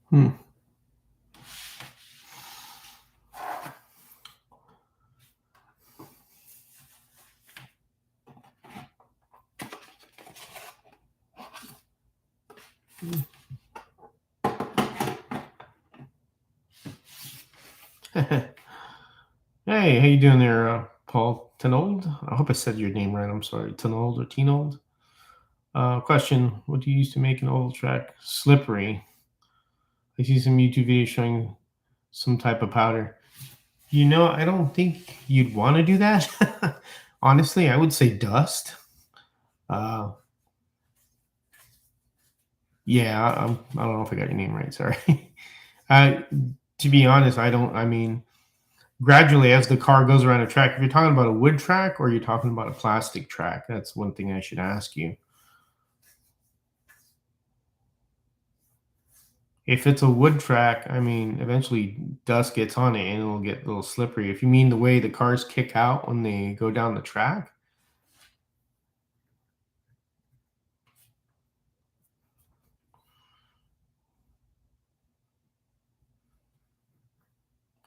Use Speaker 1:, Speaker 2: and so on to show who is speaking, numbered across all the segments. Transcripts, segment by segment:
Speaker 1: Hmm. Hey, how you doing there, Paul Tenold? I hope I said your name right. I'm sorry, Tenold or Tenold. Question: what do you use to make an oval track slippery? I see some YouTube videos showing some type of powder. I don't think you'd want to do that. Honestly, I would say dust. Uh, yeah, I don't know if I got your name right. Sorry. uh, to be honest, I don't. I mean, gradually as the car goes around a track, if you're talking about a wood track or you're talking about a plastic track, that's one thing I should ask you. If it's a wood track, I mean, eventually dust gets on it and it'll get a little slippery. If you mean the way the cars kick out when they go down the track,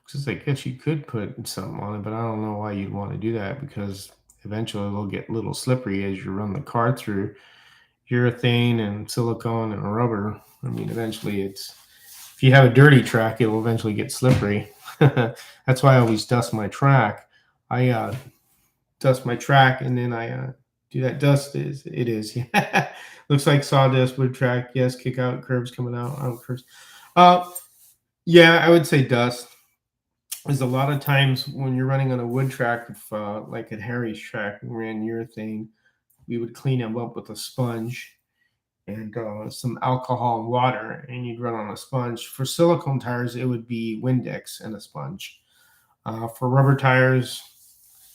Speaker 1: because I guess you could put something on it, but I don't know why you'd want to do that because eventually it'll get a little slippery as you run the car through urethane and silicone and rubber. I mean, eventually it's if you have a dirty track, it will eventually get slippery. That's why I always dust my track. I dust my track and then I do that. Dust is it is. Yeah. Looks like sawdust wood track. Yes, kick out curves coming out curves. Uh, yeah, I would say dust. Is a lot of times when you're running on a wood track, if, like at Harry's track, we ran urethane, we would clean them up with a sponge and some alcohol and water, and you'd run on a sponge. For silicone tires, it would be Windex and a sponge. For rubber tires,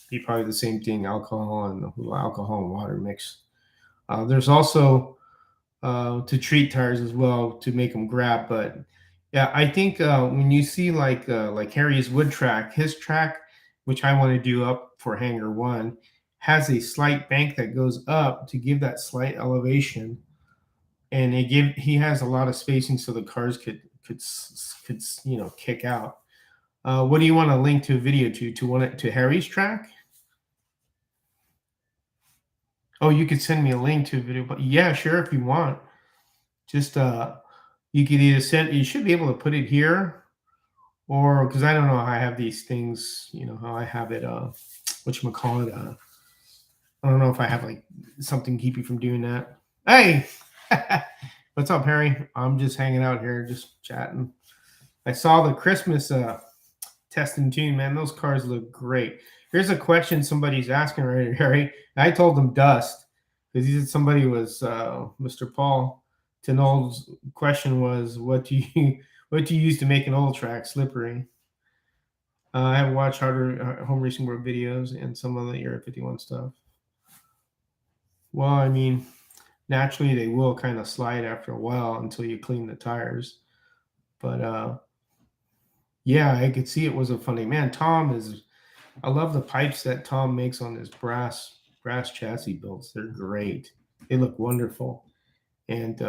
Speaker 1: be probably the same thing: alcohol and water mix. There's also to treat tires as well to make them grab. But yeah, I think when you see like Harry's wood track, his track, which I want to do up for Hangar One, has a slight bank that goes up to give that slight elevation, and he has a lot of spacing so the cars could kick out. What do you want to link to a video to Harry's track? Oh, you could send me a link to a video, but yeah, sure if you want. Just you could either send. You should be able to put it here, or because I don't know how I have these things. You know how I have it. What you call it? I don't know if I have like something keep you from doing that. Hey, what's up, Harry? I'm just hanging out here, just chatting. I saw the Christmas test and tune, man. Those cars look great. Here's a question somebody's asking right here, Harry. I told them dust because he said somebody was Mr. Paul Tinold's question was, what do you use to make an old track slippery? I have watched harder home racing world videos and some of the Area 51 stuff. Well, I mean, naturally they will kind of slide after a while until you clean the tires. But yeah, I could see it was a funny man. Tom is I love the pipes that Tom makes on his brass chassis builds. They're great. They look wonderful. And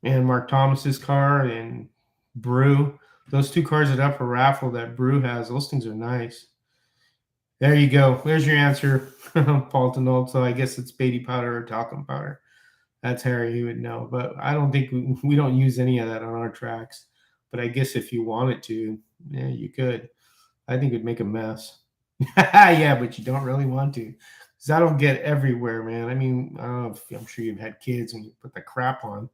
Speaker 1: Mark Thomas's car and Brew, those two cars that up for raffle that Brew has, those things are nice. There you go. There's your answer, Paul Tenold. So I guess it's Beatty powder or talcum powder. That's Harry. He would know. But I don't think we don't use any of that on our tracks. But I guess if you wanted to, yeah, you could. I think it'd make a mess. Yeah, but you don't really want to, because that'll get everywhere, man. I mean, I don't know if, I'm sure you've had kids when you put the crap on,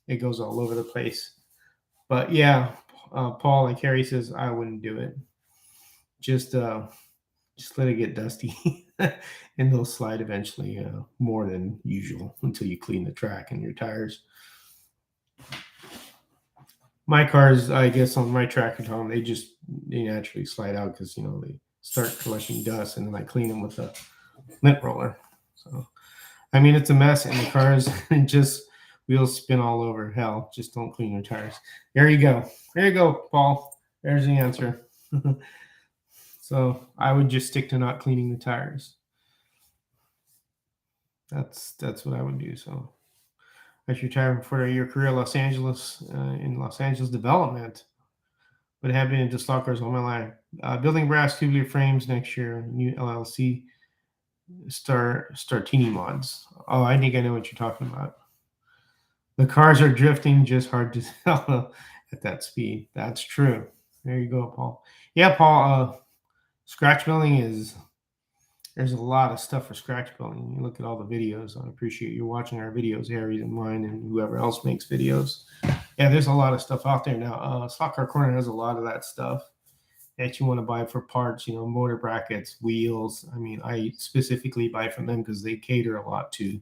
Speaker 1: it goes all over the place. But yeah, Paul, like Harry says, I wouldn't do it. Just, uh, just let it get dusty, and they'll slide eventually, more than usual until you clean the track and your tires. My cars, I guess, on my track and Tom, they naturally slide out because they start collecting dust, and then I clean them with a lint roller. So I mean, it's a mess, and the cars just wheels spin all over. Hell, just don't clean your tires. There you go. There you go, Paul. There's the answer. So I would just stick to not cleaning the tires. That's what I would do. So As you're retiring for your career, Los Angeles in Los Angeles development. What happened into slot cars all my life? Building brass tubular frames next year. New LLC Startini mods. Oh, I think I know what you're talking about. The cars are drifting, just hard to tell at that speed. That's true. There you go, Paul. Yeah, Paul. Scratch building is there's a lot of stuff for scratch building. You look at all the videos. I appreciate you watching our videos, Harry and mine, and whoever else makes videos. Yeah, there's a lot of stuff out there now. Slot Car Corner has a lot of that stuff that you want to buy for parts, motor brackets, wheels. I mean, I specifically buy from them because they cater a lot to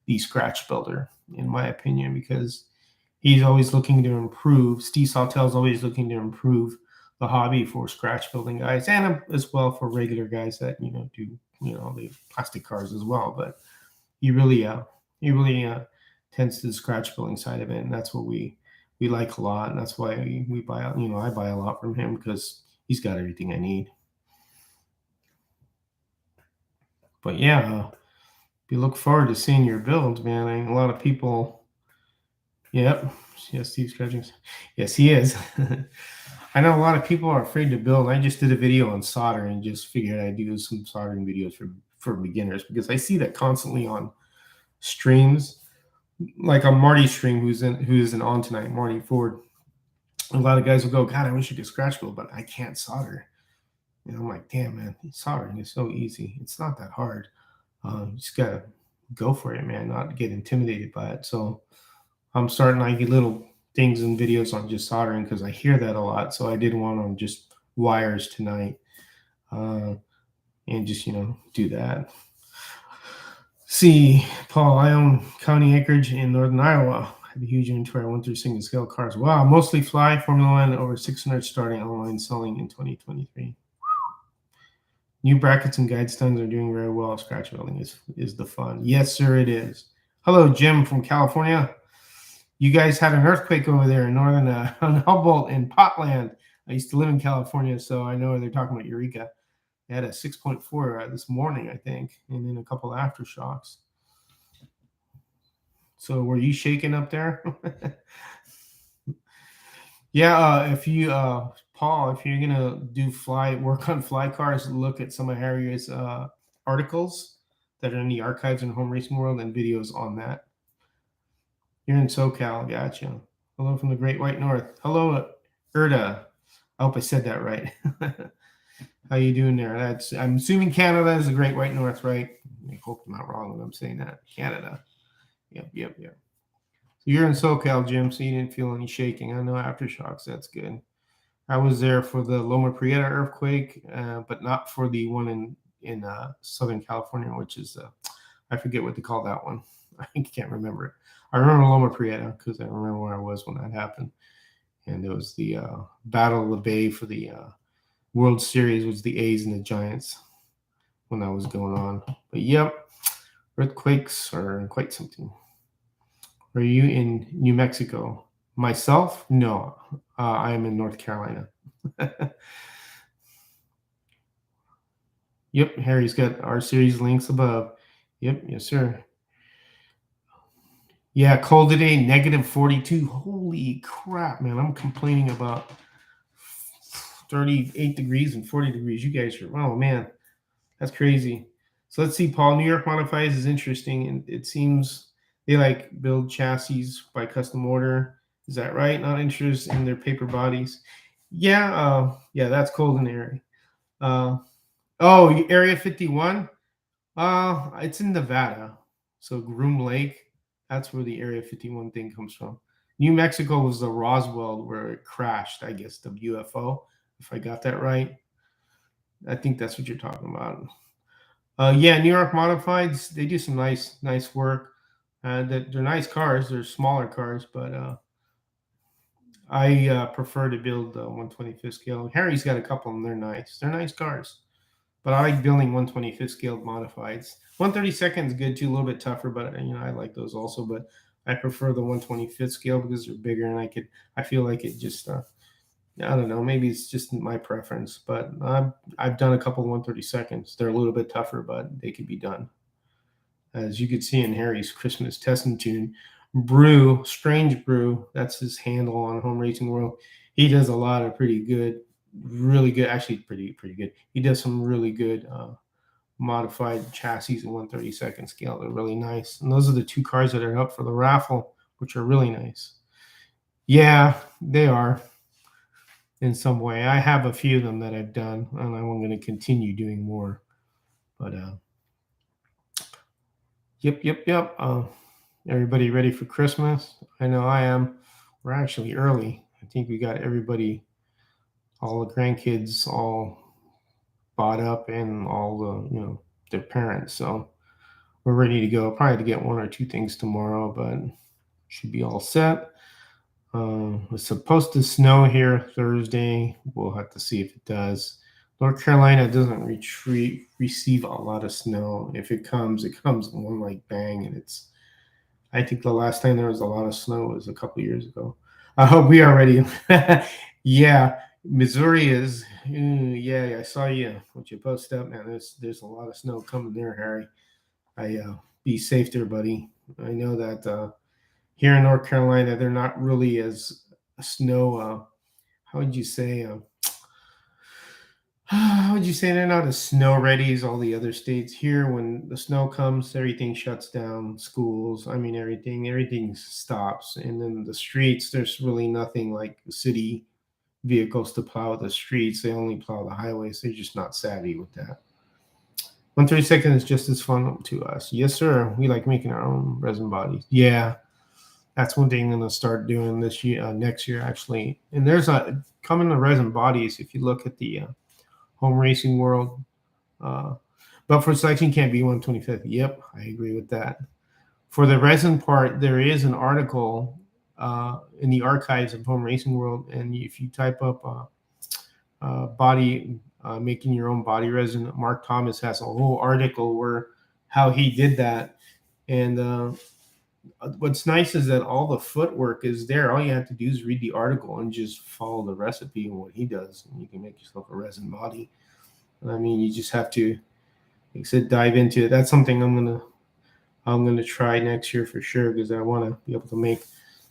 Speaker 1: the scratch builder, in my opinion, because he's always looking to improve. Steve Sawtell's always looking to improve the hobby for scratch building guys, and as well for regular guys that do the plastic cars as well. But he really tends to the scratch building side of it, and that's what we like a lot, and that's why we buy. I buy a lot from him because he's got everything I need. But yeah, we look forward to seeing your builds, man. A lot of people. Yep. Yes, Steve scratching. Yes, he is. I know a lot of people are afraid to build. I just did a video on soldering and just figured I'd do some soldering videos for beginners because I see that constantly on streams, like on Marty's stream, who's in on tonight, Marty Ford. A lot of guys will go, God, I wish you could scratch build, but I can't solder. I'm like, damn, man, soldering is so easy. It's not that hard. You just gotta go for it, man. Not get intimidated by it. So I'm starting to get little things and videos on just soldering because I hear that a lot. So I did one on just wires tonight, and just do that. See, Paul, I own county acreage in northern Iowa. I have a huge inventory. I went through single scale cars. Wow, mostly fly, Formula One, over 600 starting online selling in 2023. New brackets and guide stands are doing very well. Scratch building is the fun. Yes, sir, it is. Hello, Jim from California. You guys had an earthquake over there in northern on Humboldt in Potland. I used to live in California, so I know they're talking about Eureka. They had a 6.4 this morning, I think, and then a couple of aftershocks. So were you shaking up there? Yeah, if you, Paul, if you're gonna do work on fly cars, look at some of Harry's articles that are in the archives in Home Racing World and videos on that. You're in SoCal, gotcha. Hello from the Great White North. Hello, Erda. I hope I said that right. How you doing there? I'm assuming Canada is the Great White North, right? I hope I'm not wrong when I'm saying that. Canada. Yep. So you're in SoCal, Jim, so you didn't feel any shaking. I know aftershocks. That's good. I was there for the Loma Prieta earthquake, but not for the one in Southern California, which is I forget what they call that one. I can't remember it. I remember Loma Prieta because I remember where I was when that happened, and it was the Battle of the Bay for the World Series, was the A's and the Giants when that was going on. But yep, earthquakes are quite something. Are you in New Mexico? Myself? No, I am in North Carolina. Yep, Harry's got our series links above. Yep, yes, sir. Yeah, cold today, -42. Holy crap, man. I'm complaining about 38 degrees and 40 degrees. You guys are, oh, man, that's crazy. So let's see, Paul. New York Modifies is interesting, and it seems they build chassis by custom order. Is that right? Not interested in their paper bodies. Yeah, that's cold in the area. Area 51. It's in Nevada, so Groom Lake. That's where the Area 51 thing comes from. New Mexico was the Roswell where it crashed, I guess, the UFO, if I got that right. I think that's what you're talking about. New York Modifieds, they do some nice work. They're nice cars. They're smaller cars, but I prefer to build 125th scale. Harry's got a couple, and they're nice. They're nice cars. But I like building 125th scaled modifieds. 132nd is good too, a little bit tougher, but I like those also. But I prefer the 125th scale because they're bigger, and I feel like it just I don't know, maybe it's just my preference. But I've done a couple 132nds. They're a little bit tougher, but they could be done. As you could see in Harry's Christmas testing tune, Strange Brew. That's his handle on Home Racing World. He does a lot of pretty good, really good, actually pretty good. He does some really good modified chassis and 132nd scale. They're really nice. And those are the two cars that are up for the raffle, which are really nice. Yeah, they are in some way. I have a few of them that I've done, and I'm going to continue doing more. But yep. Everybody ready for Christmas? I know I am. We're actually early. I think we got everybody, all the grandkids, all bought up, and all the their parents. So we're ready to go. Probably to get one or two things tomorrow, but should be all set. It's supposed to snow here Thursday. We'll have to see if it does. North Carolina doesn't receive a lot of snow. If it comes in one like bang, and it's. I think the last time there was a lot of snow was a couple years ago. I hope we are ready. Yeah, Missouri is. Yeah, I saw you what you posted up, man. There's a lot of snow coming there, Harry. Be safe there, buddy. I know that here in North Carolina, they're not really as snow. How would you say? How would you say they're not as snow ready as all the other states here? When the snow comes, everything shuts down. Schools, I mean, everything stops. And then the streets, there's really nothing like city vehicles to plow the streets. They only plow the highways. They're just not savvy with that. 132nd is just as fun to us. Yes, sir. We like making our own resin bodies. Yeah, that's one thing I'm going to start doing this year, next year, actually. And there's a coming to resin bodies. If you look at the Home Racing World, but for selection can't be 125th. Yep, I agree with that. For the resin part, there is an article in the archives of Home Racing World, and if you type up body making your own body resin, Mark Thomas has a whole article where how he did that. And what's nice is that all the footwork is there. All you have to do is read the article and just follow the recipe and what he does, and you can make yourself a resin body. I mean, you just have to, like I said, dive into it. That's something I'm gonna try next year for sure, because I want to be able to make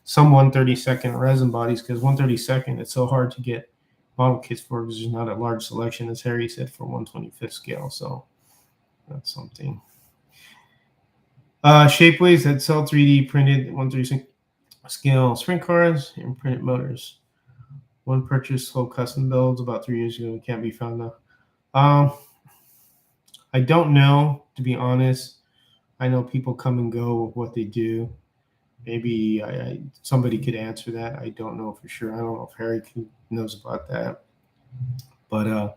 Speaker 1: some 132nd resin bodies, because 132nd it's so hard to get model kits for, because there's not a large selection, as Harry said, for 125th scale. So that's something. Shapeways that sell 3D printed 136 scale sprint cars and printed motors. One purchase sold custom builds about 3 years ago. Can't be found now. I don't know, to be honest. I know people come and go with what they do. Maybe somebody could answer that. I don't know for sure. I don't know if Harry knows about that. But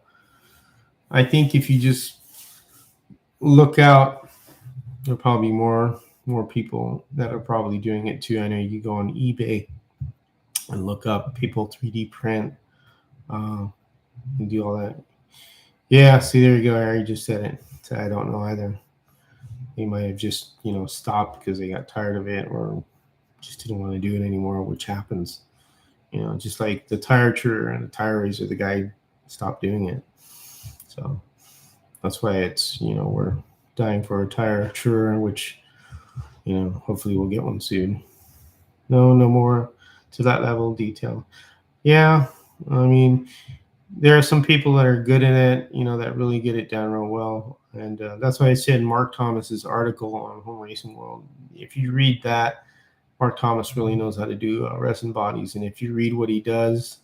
Speaker 1: I think if you just look out, there'll probably be more people that are probably doing it too. I know you go on eBay and look up people 3D print and do all that. Yeah, see, there you go. Harry just said it. So I don't know either. They might have just stopped because they got tired of it, or just didn't want to do it anymore, which happens. Just like the tire truer and the tire razor, the guy stopped doing it. So that's why it's we're dying for a tire truer, which hopefully we'll get one soon. No more to that level of detail. Yeah, I mean, there are some people that are good at it, that really get it down real well. And that's why I said Mark Thomas's article on Home Racing World. If you read that, Mark Thomas really knows how to do resin bodies. And if you read what he does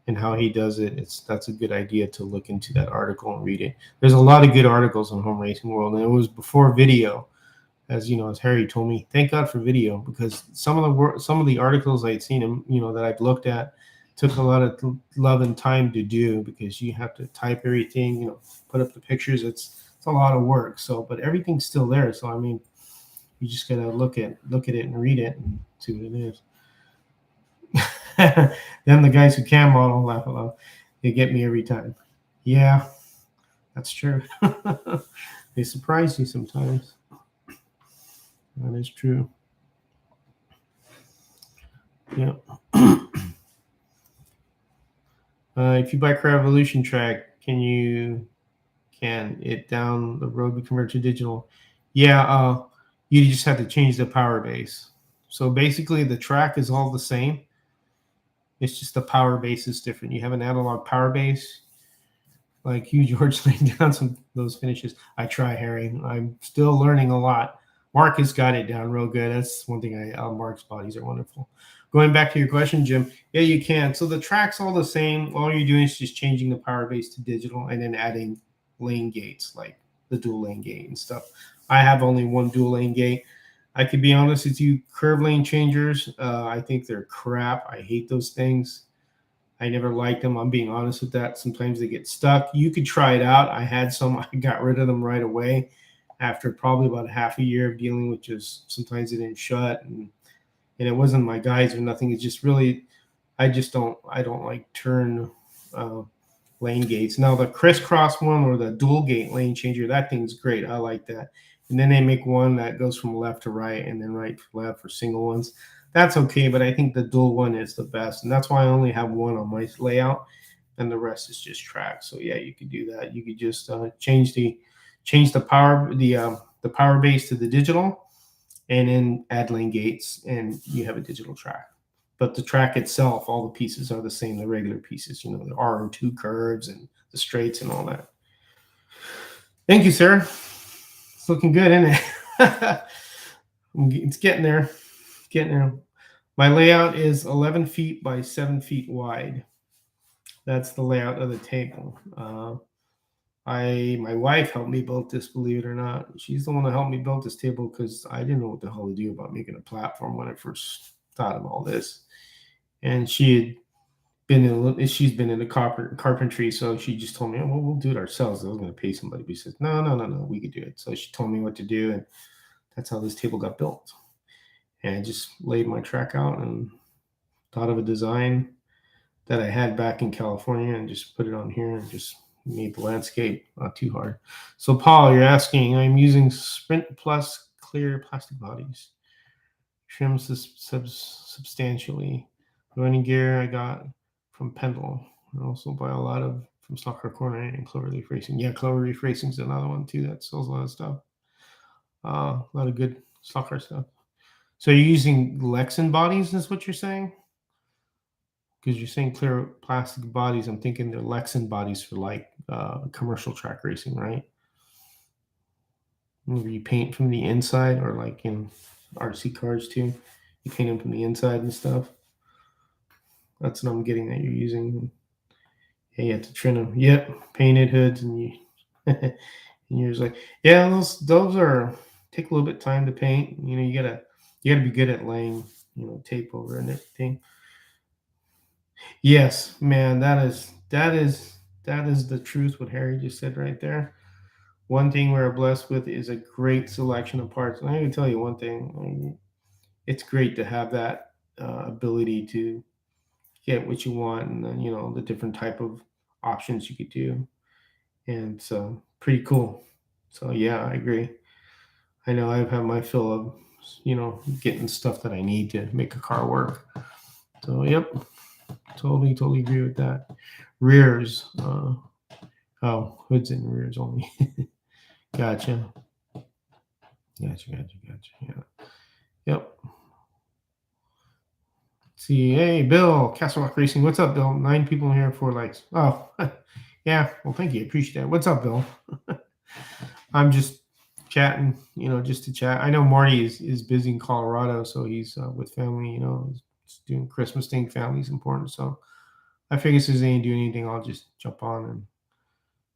Speaker 1: and how he does it, that's a good idea to look into that article and read it. There's a lot of good articles on Home Racing World, and it was before video. As Harry told me, thank God for video, because some of the articles I'd seen him, that I've looked at, took a lot of love and time to do, because you have to type everything, put up the pictures. It's a lot of work. So, but everything's still there. So I mean, you just gotta look at it and read it and see what it is. Then the guys who can model laugh aloud. They get me every time. Yeah, that's true. They surprise you sometimes. That is true. Yeah. If you buy Car Evolution track, can it down the road be converted to digital? Yeah. You just have to change the power base. So basically, the track is all the same. It's just the power base is different. You have an analog power base, like you, George, laying down some those finishes. I try, Harry. I'm still learning a lot. Mark has got it down real good. That's one thing Mark's bodies are wonderful. Going back to your question, Jim, yeah, you can. So the track's all the same. All you're doing is just changing the power base to digital and then adding lane gates, like the dual lane gate and stuff. I have only one dual lane gate. I could be honest with you, curve lane changers, I think they're crap. I hate those things. I never liked them. I'm being honest with that. Sometimes they get stuck. You could try it out. I had some. I got rid of them right away after probably about half a year of dealing with just sometimes it didn't shut, and it wasn't my guys or nothing. It's just really, I don't like turn lane gates. Now the crisscross one or the dual gate lane changer, that thing's great. I like that. And then they make one that goes from left to right and then right to left for single ones. That's okay, but I think the dual one is the best, and that's why I only have one on my layout, and the rest is just track. So yeah, you could do that. You could just change the power base to the digital, and then add lane gates, and you have a digital track. But the track itself, all the pieces are the same, the regular pieces, the R2 curves and the straights and all that. Thank you, sir. It's looking good, isn't it? It's getting there. Getting there. My layout is 11 feet by 7 feet wide. That's the layout of the table. My wife helped me build this, believe it or not. She's the one that helped me build this table because I didn't know what the hell to do about making a platform when I first thought of all this. And she's been in the carpentry, so she just told me, "Oh, well, we'll do it ourselves." I was going to pay somebody, but she said, "No, we could do it." So she told me what to do, and that's how this table got built. And I just laid my track out and thought of a design that I had back in California and just put it on here and just made the landscape not too hard. So Paul, you're asking, I'm using Sprint Plus clear plastic bodies. Trims substantially. Running gear I got from Pendle. I also buy a lot from Soccer Corner and Cloverleaf Racing. Yeah, Cloverleaf Racing is another one too that sells a lot of stuff. A lot of good soccer stuff. So you're using Lexan bodies, is what you're saying? Because you're saying clear plastic bodies. I'm thinking they're Lexan bodies for like commercial track racing, right? Where you paint from the inside, or like in RC cars too, you paint them from the inside and stuff. That's what I'm getting that you're using. Yeah, you have to trim them. Yep, painted hoods, and you and you're just like, yeah, those are take a little bit of time to paint. You gotta be good at laying tape over and everything. Yes, man, that is the truth. What Harry just said right there. One thing we're blessed with is a great selection of parts. And I can tell you one thing: it's great to have that ability to get what you want, and then the different type of options you could do, and so pretty cool. So yeah, I agree. I know I've had my fill of getting stuff that I need to make a car work. So yep, totally agree with that. Rears, hoods and rears only. Gotcha. Yeah. Yep. See, hey, Bill, Castle Rock Racing. What's up, Bill? 9 people in here, 4 likes. Oh, yeah. Well, thank you. Appreciate that. What's up, Bill? I'm just chatting, just to chat. I know Marty is busy in Colorado, so he's with family, he's doing Christmas thing. Family's important. So I figure since they ain't doing anything, I'll just jump on and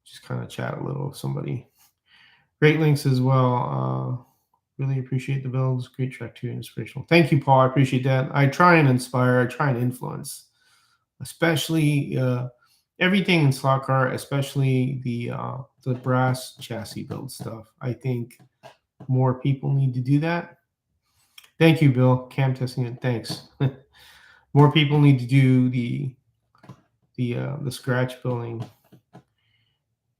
Speaker 1: just kind of chat a little with somebody. Great links as well. Really appreciate the builds. Great track too, inspirational. Thank you, Paul. I appreciate that. I try and inspire. I try and influence, especially everything in slot car, especially the brass chassis build stuff. I think more people need to do that. Thank you, Bill. Cam testing it. Thanks. More people need to do the scratch building.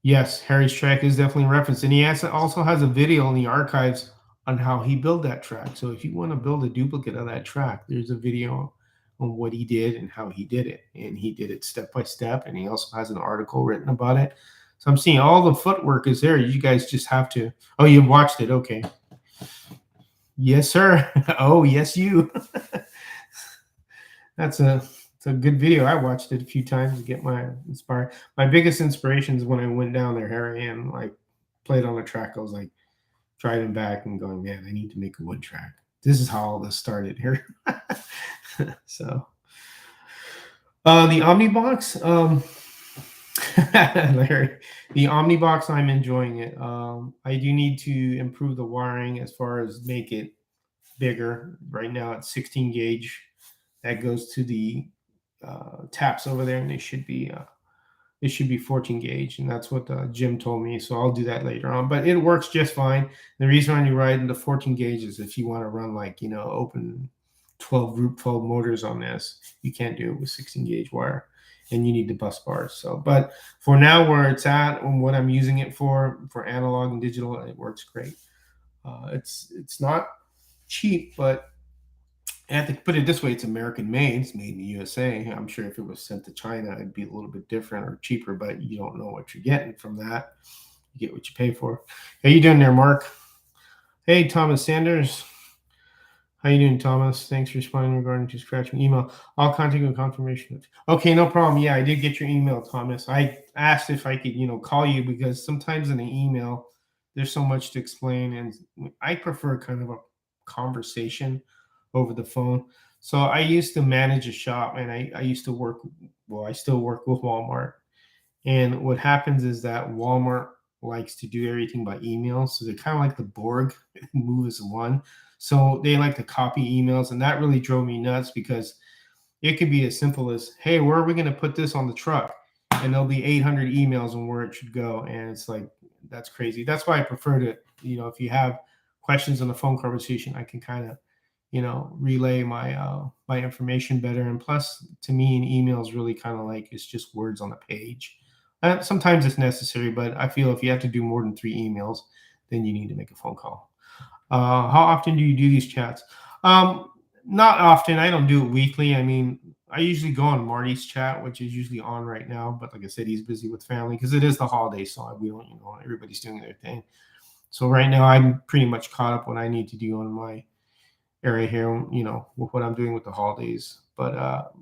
Speaker 1: Yes, Harry's track is definitely referenced, and he also has a video in the archives on how he built that track. So if you want to build a duplicate of that track, there's a video on what he did and how he did it, and he did it step by step, and he also has an article written about it. So I'm seeing all the footwork is there. You guys just have to. Oh, you've watched it, okay? Yes, sir. Oh, yes, you. That's it's a good video. I watched it a few times to get my inspired. My biggest inspiration is when I went down there, Harry, and like played on the track. I was like driving back and going, man, I need to make a wood track. This is how all this started here. So the Omnibox, Larry, the Omnibox, I'm enjoying it. I do need to improve the wiring as far as make it bigger. Right now it's 16 gauge. That goes to the taps over there, and it should be 14 gauge, and that's what Jim told me. So I'll do that later on. But it works just fine. The reason why you ride into 14 gauge is if you want to run like open 12 group 12 motors on this, you can't do it with 16 gauge wire, and you need the bus bars. So, but for now, where it's at and what I'm using it for analog and digital, it works great. It's not cheap, but I have to put it this way: it's American made. It's made in the USA. I'm sure if it was sent to China, it'd be a little bit different or cheaper. But you don't know what you're getting from that. You get what you pay for. How you doing there, Mark? Hey, Thomas Sanders. How you doing, Thomas? Thanks for responding regarding to scratching email. I'll contact you with confirmation. Okay, no problem. Yeah, I did get your email, Thomas. I asked if I could, call you because sometimes in the email there's so much to explain, and I prefer kind of a conversation over the phone. So I used to manage a shop, and I used to work. Well, I still work with Walmart, and what happens is that Walmart likes to do everything by email. So they're kind of like the Borg, move as one. So they like to copy emails. And that really drove me nuts because it could be as simple as, hey, where are we going to put this on the truck? And there'll be 800 emails on where it should go. And it's like, that's crazy. That's why I prefer to, if you have questions on the phone conversation, I can kind of, relay my information better. And plus, to me, an email is really kind of like it's just words on a page. Sometimes it's necessary, but I feel if you have to do more than 3 emails, then you need to make a phone call. How often do you do these chats? Not often. I don't do it weekly. I mean, I usually go on Marty's chat, which is usually on right now. But like I said, he's busy with family because it is the holiday, so we don't, everybody's doing their thing. So right now, I'm pretty much caught up what I need to do on my area here, with what I'm doing with the holidays. But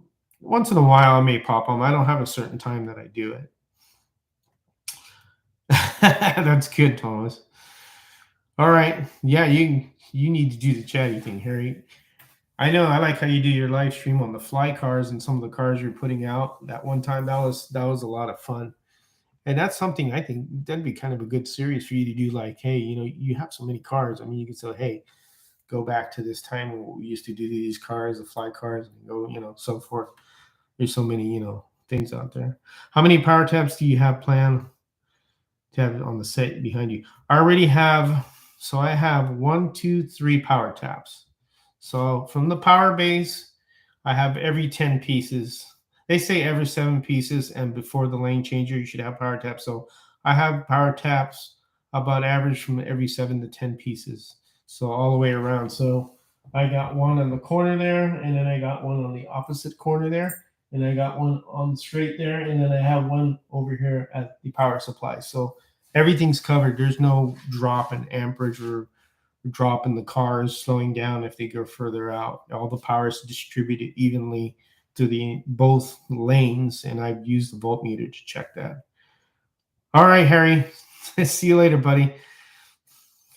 Speaker 1: once in a while, I may pop on. I don't have a certain time that I do it. That's good, Thomas. All right. Yeah, you need to do the chatty thing, Harry. I know. I like how you do your live stream on the fly cars and some of the cars you're putting out. That one time, that was a lot of fun, and that's something I think that'd be kind of a good series for you to do. Like, hey, you have so many cars. I mean, you could say, hey, go back to this time when we used to do these cars, the fly cars, and go, so forth. There's so many, things out there. How many power taps do you have planned to have on the set behind you? I already have. So I have 1, 2, 3 power taps. So from the power base, I have every 10 pieces. They say every 7 pieces, and before the lane changer, you should have power taps. So I have power taps about average from every 7 to 10 pieces. So all the way around. So I got one on the corner there, and then I got one on the opposite corner there, and I got one on the straight there, and then I have one over here at the power supply. So everything's covered. There's no drop in amperage or drop in the cars slowing down if they go further out. All the power is distributed evenly to the both lanes, and I've used the voltmeter to check that. All right, Harry. See you later, buddy.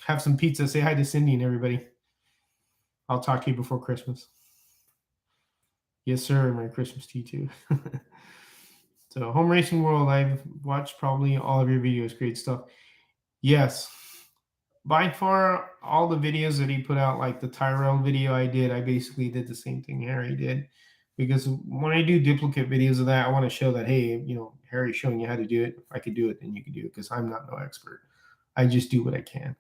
Speaker 1: Have some pizza. Say hi to Cindy and everybody. I'll talk to you before Christmas. Yes, sir. Merry Christmas to you too. So, Home Racing World, I've watched probably all of your videos. Great stuff. Yes. By far, all the videos that he put out, like the Tyrell video I did, I basically did the same thing Harry did. Because when I do duplicate videos of that, I want to show that, hey, Harry's showing you how to do it. If I could do it, then you can do it because I'm not no expert. I just do what I can.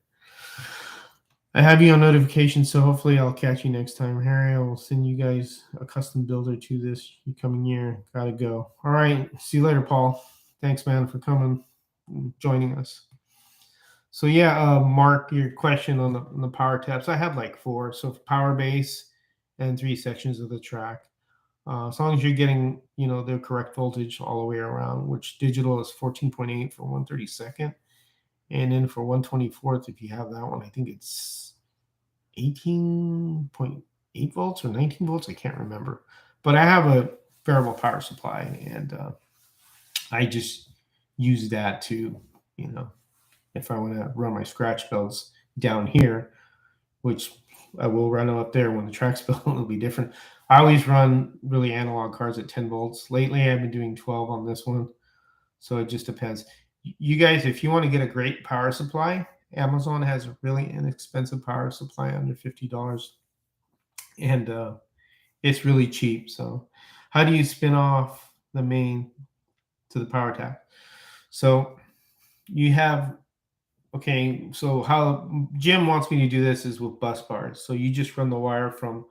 Speaker 1: I have you on notification, so hopefully I'll catch you next time. Harry, I will send you guys a custom builder to this coming year. Gotta go. All right. See you later, Paul. Thanks, man, for coming and joining us. So yeah, Mark, your question on the power taps. I have like 4. So power base and 3 sections of the track. As long as you're getting, the correct voltage all the way around, which digital is 14.8 for 132nd. And then for 124th, if you have that one, I think it's 18.8 volts or 19 volts. I can't remember, but I have a variable power supply, and I just use that to, you know, if I want to run my scratch builds down here, which I will run them up there when the track's built, it'll be different. I always run really analog cards at 10 volts. Lately, I've been doing 12 on this one. So it just depends. You guys, if you want to get a great power supply, Amazon has a really inexpensive power supply under $50. And it's really cheap. So how do you spin off the main to the power tap? So you have, okay, so how Jim wants me to do this is with bus bars. So you just run the wire from,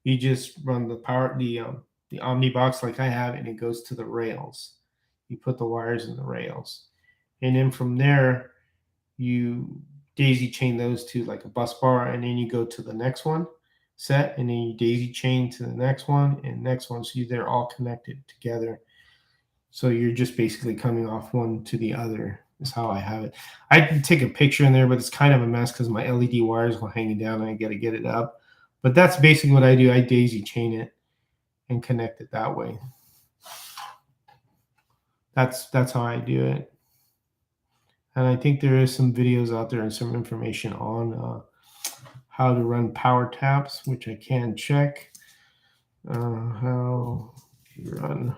Speaker 1: you just run the power, the Omnibox like I have, and it goes to the rails. You put the wires in the rails. And then from there, you daisy chain those to like a bus bar, and then you go to the next one set, and then you daisy chain to the next one and next one. So they're all connected together. So you're just basically coming off one to the other is how I have it. I can take a picture in there, but it's kind of a mess because my LED wires go hanging down and I got to get it up. But that's basically what I do. I daisy chain it and connect it that way. That's how I do it. And I think there is some videos out there and some information on how to run power taps, which I can check. How to run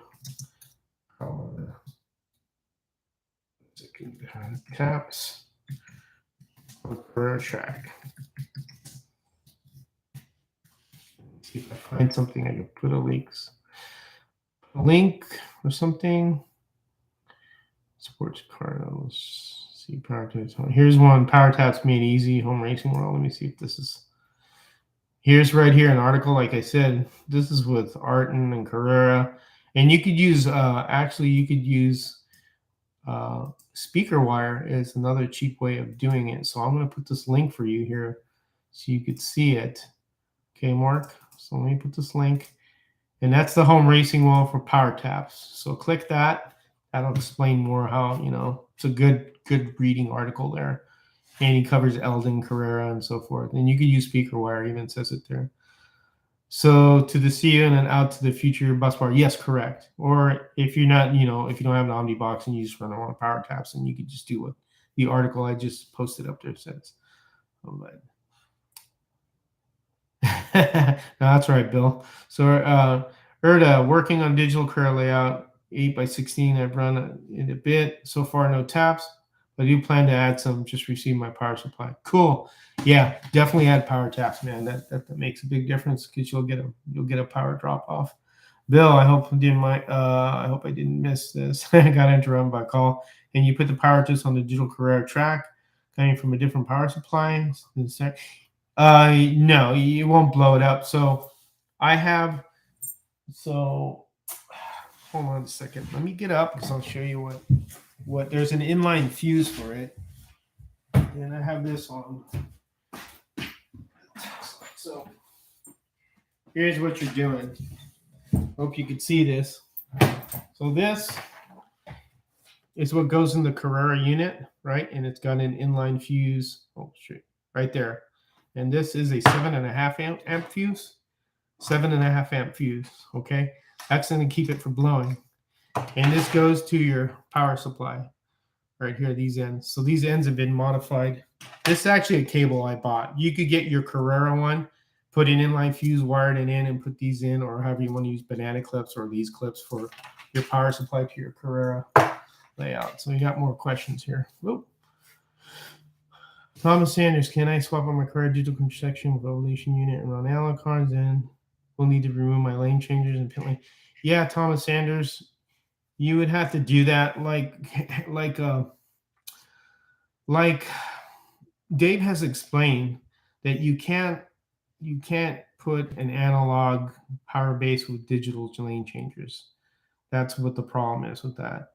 Speaker 1: power taps for a track. See if I find something I can put a link or something. Sports cars. See power taps. Here's one. Power taps made easy. Home racing world. Let me see if this is. Here's right here an article. Like I said, this is with Arton and Carrera, and you could use. Actually, you could use speaker wire is another cheap way of doing it. So I'm going to put this link for you here, so you could see it. Okay, Mark. So let me put this link, and that's the home racing wall for power taps. So click that. That'll explain more how, you know, it's a good reading article there. And he covers Eldon, Carrera, and so forth. And you could use speaker wire, even says it there. So to the CU and then out to the future bus bar. Yes, correct. Or if you're not, you know, if you don't have an Omnibox and you just run on power taps, and you could just do what the article I just posted up there says. No, that's right, Bill. So Erda, working on digital Carrera layout. 8x16. I've run it a bit. So far, no taps, but I do plan to add some. Just received my power supply. Cool. Yeah, definitely add power taps, man. That makes a big difference because you'll get a power drop off. Bill, I hope I didn't miss this. I got interrupted by a call. And you put the power test on the digital Carrera track coming from a different power supply. No, you won't blow it up. So I have. So hold on a second. Let me get up because I'll show you what there's an inline fuse for it. And I have this on. So here's what you're doing. Hope you can see this. So this is what goes in the Carrera unit, right? And it's got an inline fuse. Oh shit, right there. And this is a 7.5 amp fuse. 7.5 amp fuse. Okay. That's going to keep it from blowing. And this goes to your power supply right here, these ends. So these ends have been modified. This is actually a cable I bought. You could get your Carrera one, put an inline fuse, wired it in, and put these in, or however you want to use banana clips or these clips for your power supply to your Carrera layout. So we got more questions here. Whoop. Thomas Sanders, can I swap on my Carrera digital connection with Evolution unit and run analog cards? And we'll need to remove my lane changers and pin lane. Yeah, Thomas Sanders, you would have to do that like Dave has explained that you can't put an analog power base with digital lane changers. That's what the problem is with that.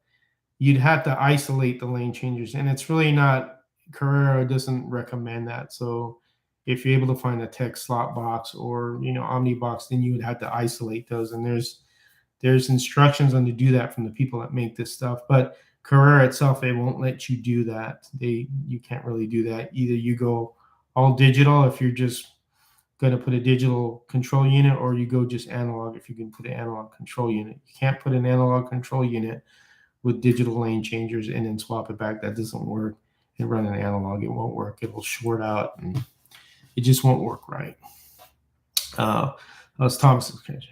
Speaker 1: You'd have to isolate the lane changers, and it's really not. Carrera doesn't recommend that. So if you're able to find a tech slot box or Omnibox, then you would have to isolate those. And there's instructions on to do that from the people that make this stuff. But Carrera itself, they won't let you do that. You can't really do that. Either you go all digital if you're just going to put a digital control unit, or you go just analog if you can put an analog control unit. You can't put an analog control unit with digital lane changers and then swap it back. That doesn't work. And run an analog, it won't work. It will short out and it just won't work right. That's Thomas's question.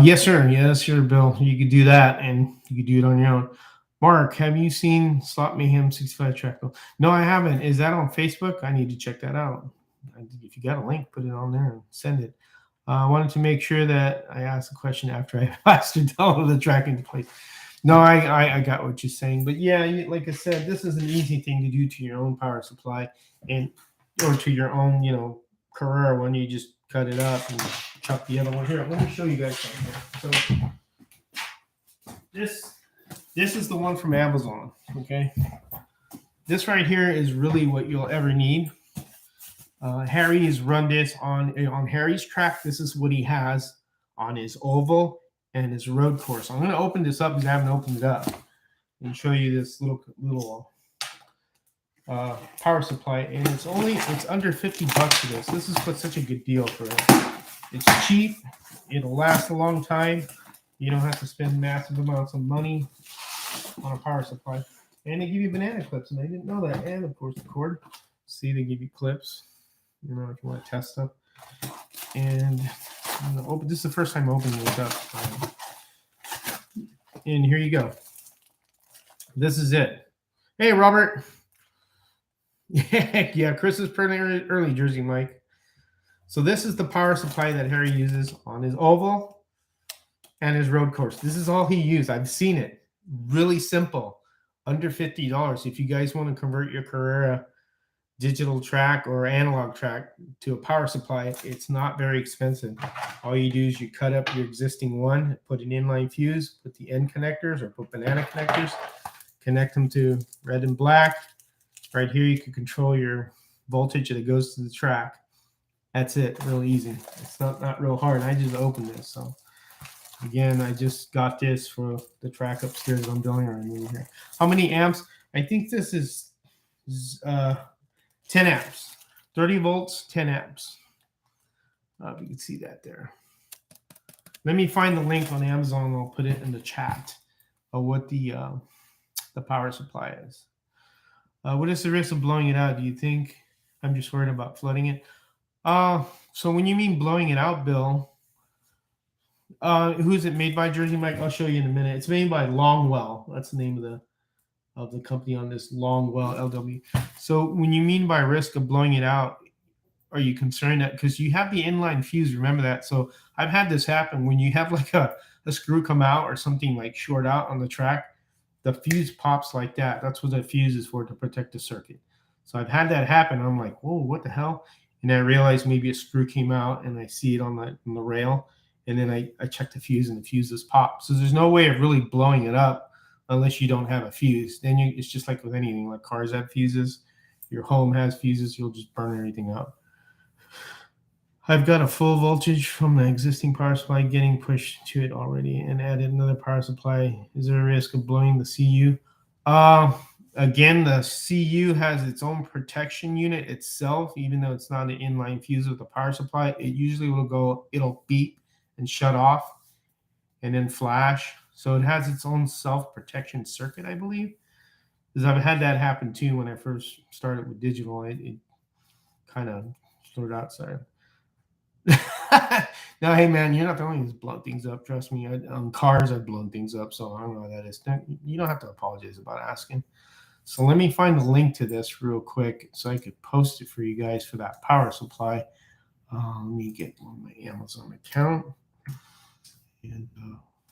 Speaker 1: Yes, sir. Yes, sir, Bill. You could do that, and you could do it on your own. Mark, have you seen Slot Mayhem 65 track? No, I haven't. Is that on Facebook? I need to check that out. If you got a link, put it on there and send it. I wanted to make sure that I asked a question after I mastered all of the tracking to place. No, I got what you're saying. But yeah, like I said, this is an easy thing to do to your own power supply or to your own, Carrera when you just cut it up and chop the other one. Here, let me show you guys something. So this is the one from Amazon, okay? This right here is really what you'll ever need. Harry has run this on Harry's track. This is what he has on his oval and his road course. I'm going to open this up because I haven't opened it up and show you this little power supply, and it's under $50 for this. This is such a good deal for it. It's cheap. It'll last a long time. You don't have to spend massive amounts of money on a power supply. And they give you banana clips, and I didn't know that. And of course the cord. See, they give you clips. If you want to test stuff. And this is the first time opening this up. And here you go. This is it. Hey, Robert. Yeah, Chris is pretty early, Jersey Mike. So this is the power supply that Harry uses on his oval and his road course. This is all he used. I've seen it. Really simple. Under $50. If you guys want to convert your Carrera digital track or analog track to a power supply, it's not very expensive. All you do is you cut up your existing one, put an inline fuse, put the end connectors or put banana connectors, connect them to red and black. Right here, you can control your voltage that goes to the track. That's it. Real easy. It's not real hard. I just opened this. So, again, I just got this for the track upstairs I'm building right here. How many amps? I think this is 10 amps. 30 volts, 10 amps. You can see that there. Let me find the link on Amazon. I'll put it in the chat of what the power supply is. What is the risk of blowing it out? Do you think? I'm just worried about flooding it. So when you mean blowing it out, Bill, who is it made by, Jersey Mike? I'll show you in a minute. It's made by Longwell. That's the name of the company on this, Longwell LW. So when you mean by risk of blowing it out, are you concerned that because you have the inline fuse? Remember that. So I've had this happen when you have like a screw come out or something like short out on the track. The fuse pops like that. That's what the fuse is for, to protect the circuit. So I've had that happen. I'm like, whoa, what the hell? And I realized maybe a screw came out, and I see it on the rail. And then I check the fuse, and the fuse is popped. So there's no way of really blowing it up unless you don't have a fuse. Then it's just like with anything, like cars have fuses. Your home has fuses. You'll just burn everything up. I've got a full voltage from the existing power supply getting pushed to it already and added another power supply. Is there a risk of blowing the CU? Again, the CU has its own protection unit itself, even though it's not an inline fuse with the power supply. It usually it'll beep and shut off and then flash. So it has its own self-protection circuit, I believe. Because I've had that happen too when I first started with digital. It kind of slowed outside. No, hey man, you're not the only one who's blown things up. Trust me, on cars I've blown things up, so I don't know what that is. You don't have to apologize about asking. So let me find the link to this real quick so I could post it for you guys for that power supply. Let me get on my Amazon account and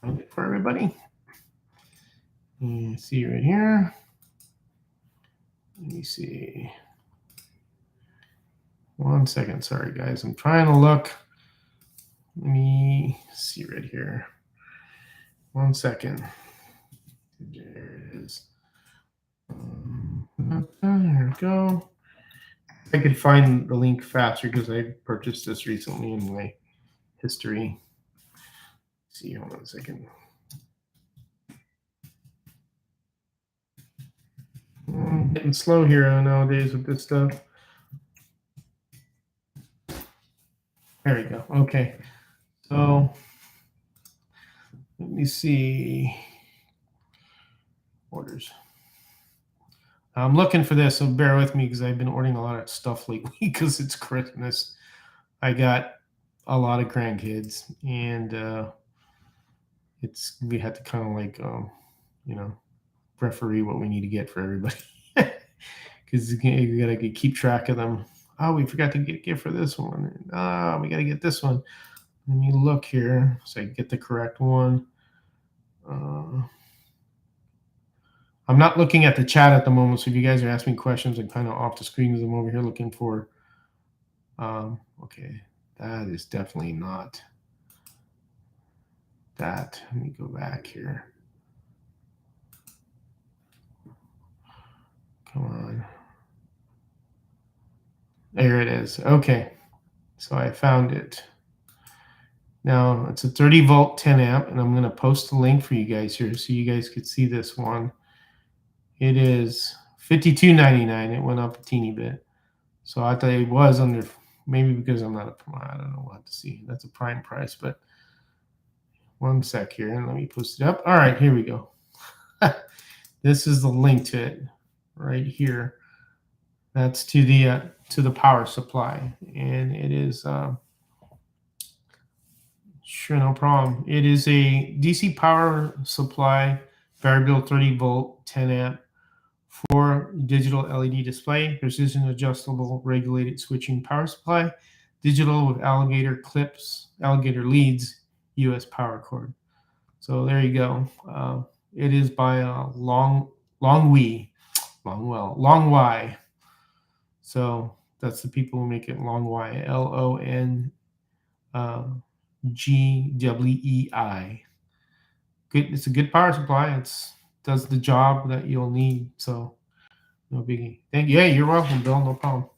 Speaker 1: find it for everybody. And see right here. Let me see. 1 second. Sorry, guys. I'm trying to look. Let me see right here. 1 second. There it is. There we go. I could find the link faster because I purchased this recently in my history. Let's see, hold on a second. I'm getting slow here nowadays with this stuff. There we go. Okay. So let me see. Orders. I'm looking for this, so bear with me because I've been ordering a lot of stuff lately because it's Christmas. I got a lot of grandkids, and we had to kind of like, referee what we need to get for everybody because you gotta keep track of them. Oh, we forgot to get a gift for this one. Oh, we gotta get this one. Let me look here so I get the correct one. I'm not looking at the chat at the moment, so if you guys are asking questions, I'm kind of off the screen because I'm over here looking for. Okay, that is definitely not that. Let me go back here. Come on. There it is. Okay, so I found it. Now it's a 30 volt 10 amp, and I'm going to post the link for you guys here so you guys could see this one. It is $52.99. It went up a teeny bit. So I thought it was under, maybe because I'm not I don't know. We'll have to see. That's a prime price, but one sec here and let me post it up. All right, here we go. This is the link to it right here. That's to the power supply, and it is sure, no problem. It is a DC power supply, variable 30 volt 10 amp for digital LED display, precision adjustable regulated switching power supply, digital with alligator leads, US power cord. So there you go. It is by Long Y. So that's the people who make it, Long Y, LONGWEI. Good. It's a good power supply. It's does the job that you'll need. So no biggie. Thank you. Hey, you're welcome, Bill. No problem.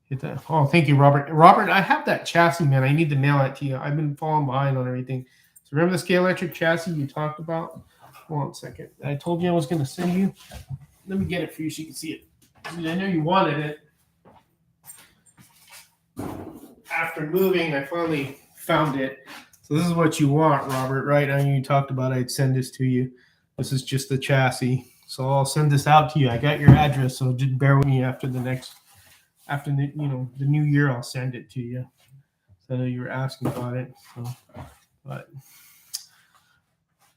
Speaker 1: Hit that. Oh, thank you, Robert. Robert, I have that chassis, man. I need to mail it to you. I've been falling behind on everything. So remember the scale electric chassis you talked about? Hold on a second. I told you I was going to send you. Let me get it for you so you can see it. I know you wanted it. After moving, I finally found it. So this is what you want, Robert, right? I know you talked about I'd send this to you. This is just the chassis. So I'll send this out to you. I got your address, so just bear with me after the new year. I'll send it to you. So I know you were asking about it. So, but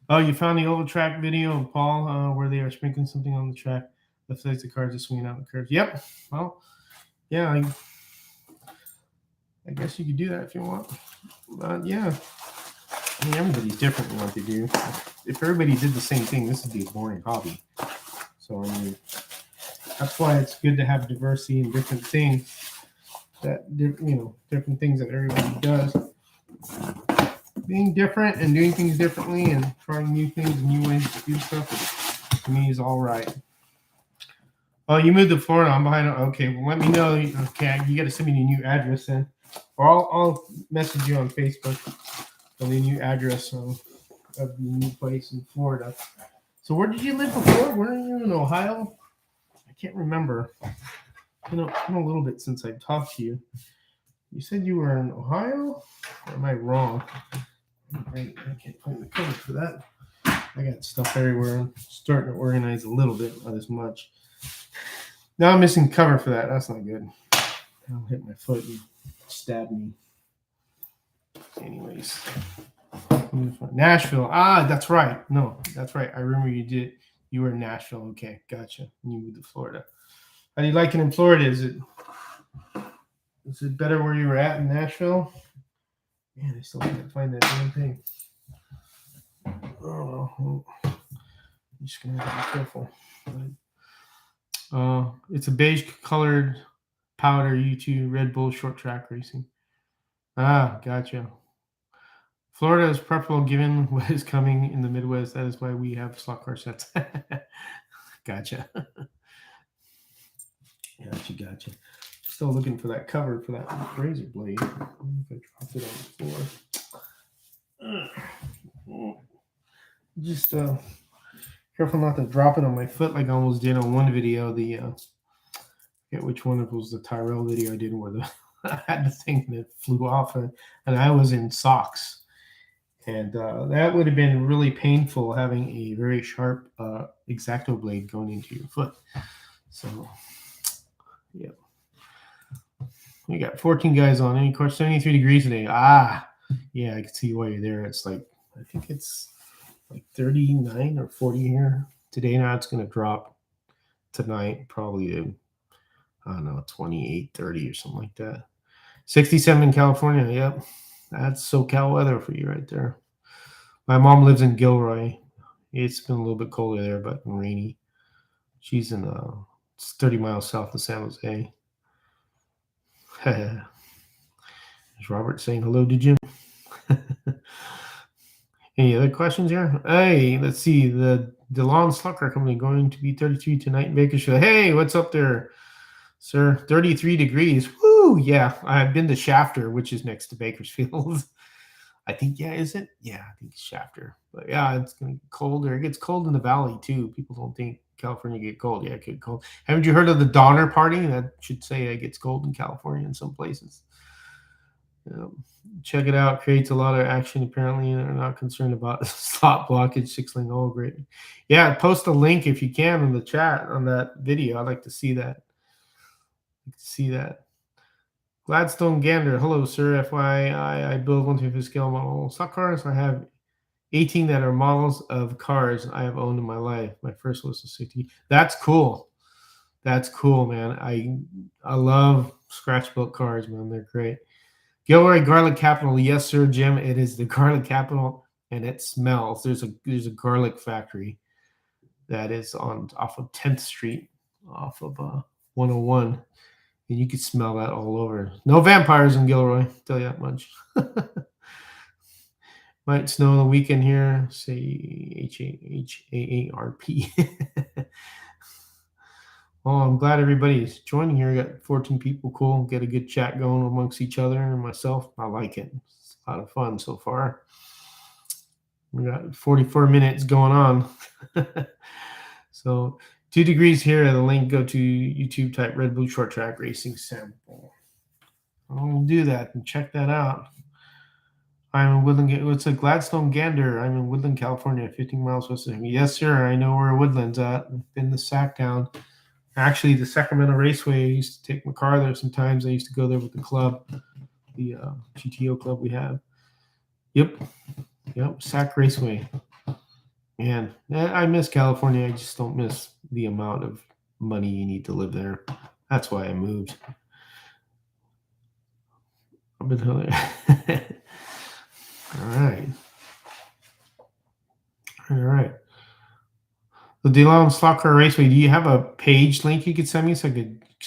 Speaker 1: oh, you found the oval track video of Paul where they are sprinkling something on the track. Left side the cars are swinging out the curves. Yep. Well, yeah. I guess you could do that if you want. But yeah. I mean, everybody's different in what they do. If everybody did the same thing, this would be a boring hobby. So, I mean, that's why it's good to have diversity in different things. Different things that everybody does. Being different and doing things differently and trying new things and new ways to do stuff, to me, is all right. Oh, you moved to Florida. I'm behind. Okay, well, let me know. Okay, you got to send me your new address then. Or I'll message you on Facebook on the new address of the new place in Florida. So where did you live before? Were you in Ohio? I can't remember. It's been a little bit since I've talked to you. You said you were in Ohio? Or am I wrong? I can't find the cover for that. I got stuff everywhere. I'm starting to organize a little bit, not as much. Now I'm missing cover for that. That's not good. I'll hit my foot and stab me. Anyways. Nashville. Ah, that's right. No, that's right. I remember you did. You were in Nashville. Okay, gotcha. And you moved to Florida. How do you like it in Florida? Is it better where you were at in Nashville? Man, I still can't find that damn thing. Oh, I'm just gonna have to be careful. It's a beige colored powder U2 Red Bull short track racing. Ah, gotcha. Florida is preferable given what is coming in the Midwest. That is why we have slot car sets. Gotcha. Gotcha. Still looking for that cover for that razor blade. I don't know if I dropped it on the floor. Just careful not to drop it on my foot like I almost did on one video. I forget which one, it was the Tyrell video I did where I had the thing that flew off, and I was in socks. And that would have been really painful, having a very sharp X-Acto blade going into your foot. So, yeah. We got 14 guys on. Any question? 73 degrees today. Yeah, I can see why you're there. It's like, I think it's like 39 or 40 here today. Now it's going to drop tonight, probably to, I don't know, 28, 30 or something like that. 67 in California. Yep. That's SoCal weather for you right there. My mom lives in Gilroy. It's been a little bit colder there, but rainy. She's in it's 30 miles south of San Jose. There's Robert saying hello to Jim. Any other questions here? Hey, let's see. The DeLon Slucker Company going to be 33 tonight in Bakersfield. Hey, what's up there, sir? 33 degrees. Woo! Yeah, I've been to Shafter, which is next to Bakersfield. I think, yeah, is it? Yeah, I think it's Shafter. But yeah, it's going to get colder. It gets cold in the valley, too. People don't think California get cold. Yeah, it get cold. Haven't you heard of the Donner Party? That should say it gets cold in California in some places. Check it out. Creates a lot of action, apparently, and they're not concerned about slot blockage, 6-lane. Oh, great. Yeah, post a link if you can in the chat on that video. I'd like to see that. Gladstone Gander. Hello, sir. FYI, I build 125 scale model stock cars. I have 18 that are models of cars I have owned in my life. My first was a 60. That's cool. That's cool, man. I love scratch built cars, man. They're great. Gilroy Garlic Capital. Yes, sir, Jim. It is the garlic capital, and it smells. There's a garlic factory that is off of 10th Street, off of 101. And you could smell that all over. No vampires in Gilroy, tell you that much. Might snow on the weekend here. Say HAARP. Well, I'm glad everybody's joining here. We got 14 people. Cool. Get a good chat going amongst each other and myself. I like it. It's a lot of fun so far. We got 44 minutes going on. So 2 degrees here. The link, go to YouTube, type Red Blue Short Track Racing Sample. I'll do that and check that out. I'm in Woodland. It's a Gladstone Gander. I'm in Woodland, California, 15 miles west of here. Yes, sir. I know where Woodland's at. I've been to Sacktown. Actually, the Sacramento Raceway, I used to take my car there sometimes. I used to go there with the club, the GTO club we have. Yep, Sac Raceway. Man, I miss California. I just don't miss the amount of money you need to live there. That's why I moved. I've been there. All right. The DeLon Slot Car Raceway. Do you have a page link you could send me so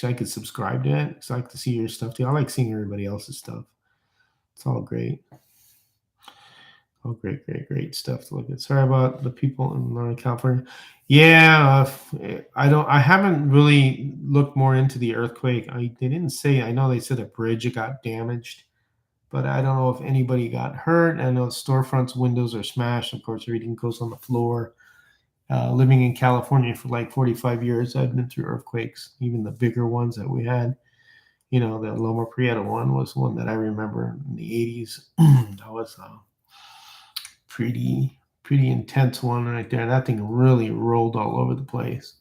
Speaker 1: I could subscribe to it? Because I like to see your stuff too. I like seeing everybody else's stuff. It's all great. Oh, great stuff to look at. Sorry about the people in Northern California. Yeah, I haven't really looked more into the earthquake. They didn't say. I know they said a bridge got damaged, but I don't know if anybody got hurt. I know storefronts windows are smashed. Of course, everything goes on the floor. Living in California for like 45 years, I've been through earthquakes, even the bigger ones that we had. You know, the Loma Prieta one was one that I remember in the 80s. That was pretty intense one right there. That thing really rolled all over the place.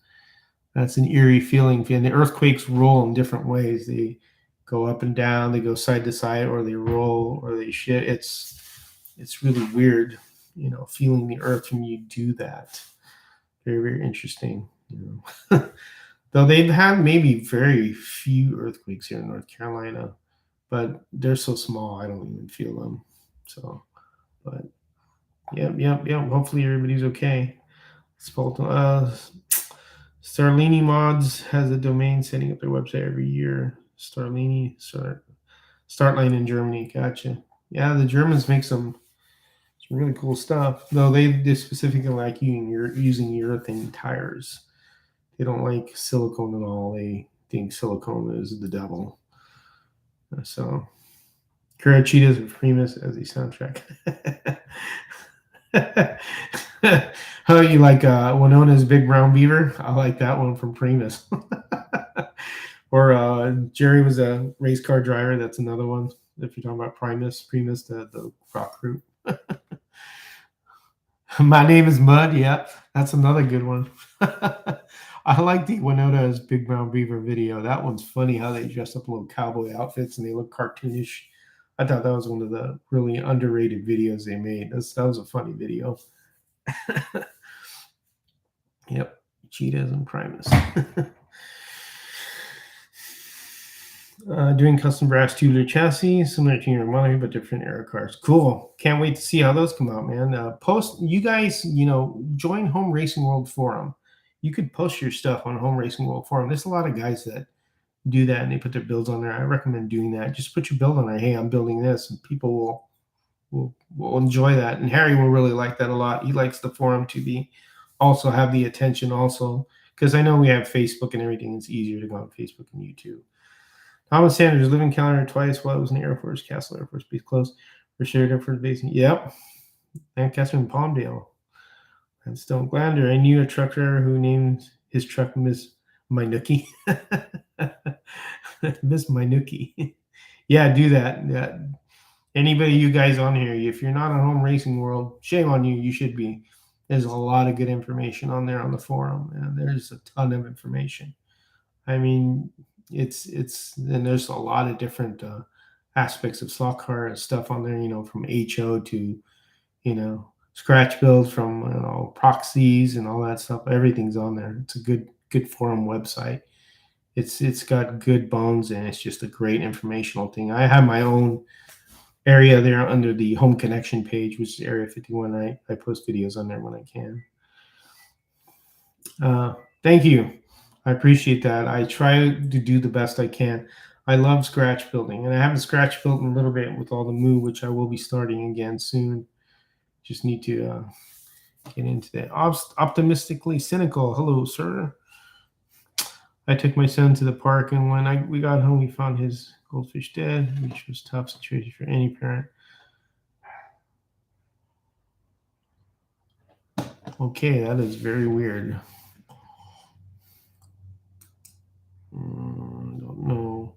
Speaker 1: That's an eerie feeling. And the earthquakes roll in different ways. They go up and down, they go side to side, or they roll, or they shit. It's really weird, you know, feeling the earth when you do that. Very, very interesting. You know. Though they've had maybe very few earthquakes here in North Carolina, but they're so small, I don't even feel them. So, but yep. Hopefully everybody's okay. Starlini Mods has a domain setting up their website every year. Startline in Germany. Gotcha. Yeah, the Germans make some really cool stuff. Though they specifically like using urethane tires. They don't like silicone at all. They think silicone is the devil. So, Kara Cheetahs with Primus as a soundtrack. Oh, you like Winona's Big Brown Beaver? I like that one from Primus. Or Jerry was a race car driver. That's another one. If you're talking about Primus, the rock group. My name is Mud. Yeah, that's another good one. I like the Winota's Big Brown Beaver video. That one's funny how they dress up in little cowboy outfits and they look cartoonish. I thought that was one of the really underrated videos they made. That was a funny video. Yep, Cheetahs and Primus. Doing custom brass tubular chassis, similar to your Monterey, but different era cars. Cool. Can't wait to see how those come out, man. Post, you guys, join Home Racing World Forum. You could post your stuff on Home Racing World Forum. There's a lot of guys that do that and they put their builds on there. I recommend doing that. Just put your build on there. Hey, I'm building this, and people will enjoy that. And Harry will really like that a lot. He likes the forum to be also have the attention also, because I know we have Facebook and everything. It's easier to go on Facebook and YouTube. Thomas Sanders, living calendar twice while I was in the Air Force, Castle Air Force Base close. For shared Air Force Base. Yep. Lancaster and Palmdale. And Stone Glander. I knew a truck driver who named his truck Miss Minuki. Miss Minuki. Yeah, do that. Yeah. Anybody, you guys on here, if you're not on Home Racing World, shame on you. You should be. There's a lot of good information on there on the forum, and there's a ton of information. I mean, it's and there's a lot of different aspects of slot car stuff on there. From HO to scratch build, from proxies and all that stuff. Everything's on there. It's a good forum website. It's got good bones, and it's just a great informational thing. I have my own area there under the Home Connection page, which is Area 51. I post videos on there when I can. Thank you. I appreciate that. I try to do the best I can. I love scratch building, and I haven't scratch built in a little bit with all the move, which I will be starting again soon. Just need to get into that. Optimistically cynical. Hello, sir. I took my son to the park, and when we got home, we found his goldfish dead, which was a tough situation for any parent. Okay, that is very weird. Don't know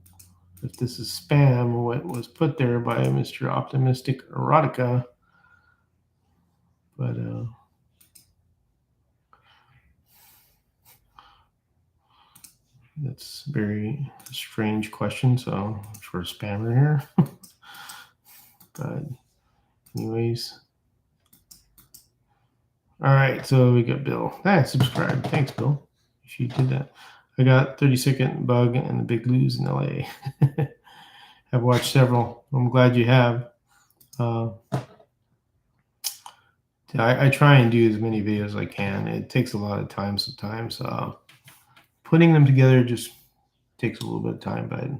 Speaker 1: if this is spam or what was put there by Mr. Optimistic Erotica, but that's a very strange question. So for a spammer here, but anyways, all right. So we got Bill. Subscribe. Thanks, Bill. If you did that. I got 30-second bug and the big lose in LA. I've watched several. I'm glad you have. I try and do as many videos as I can. It takes a lot of time sometimes. Putting them together just takes a little bit of time. But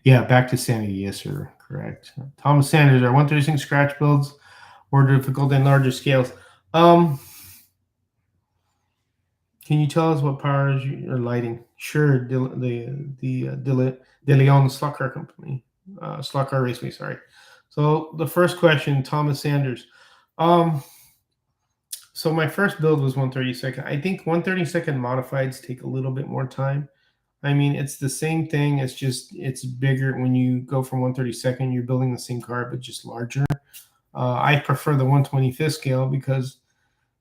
Speaker 1: yeah, back to Sandy. Yes, sir. Correct. Thomas Sanders, are 136 scratch builds more difficult than larger scales? Can you tell us what powers you're lighting? Sure, De Leon Slot Car Company, Slot Car Raceway. Sorry. So the first question, Thomas Sanders. So my first build was 132nd. I think 132nd modifieds take a little bit more time. I mean, it's the same thing. It's just it's bigger when you go from 132nd. You're building the same car, but just larger. I prefer the 125th scale because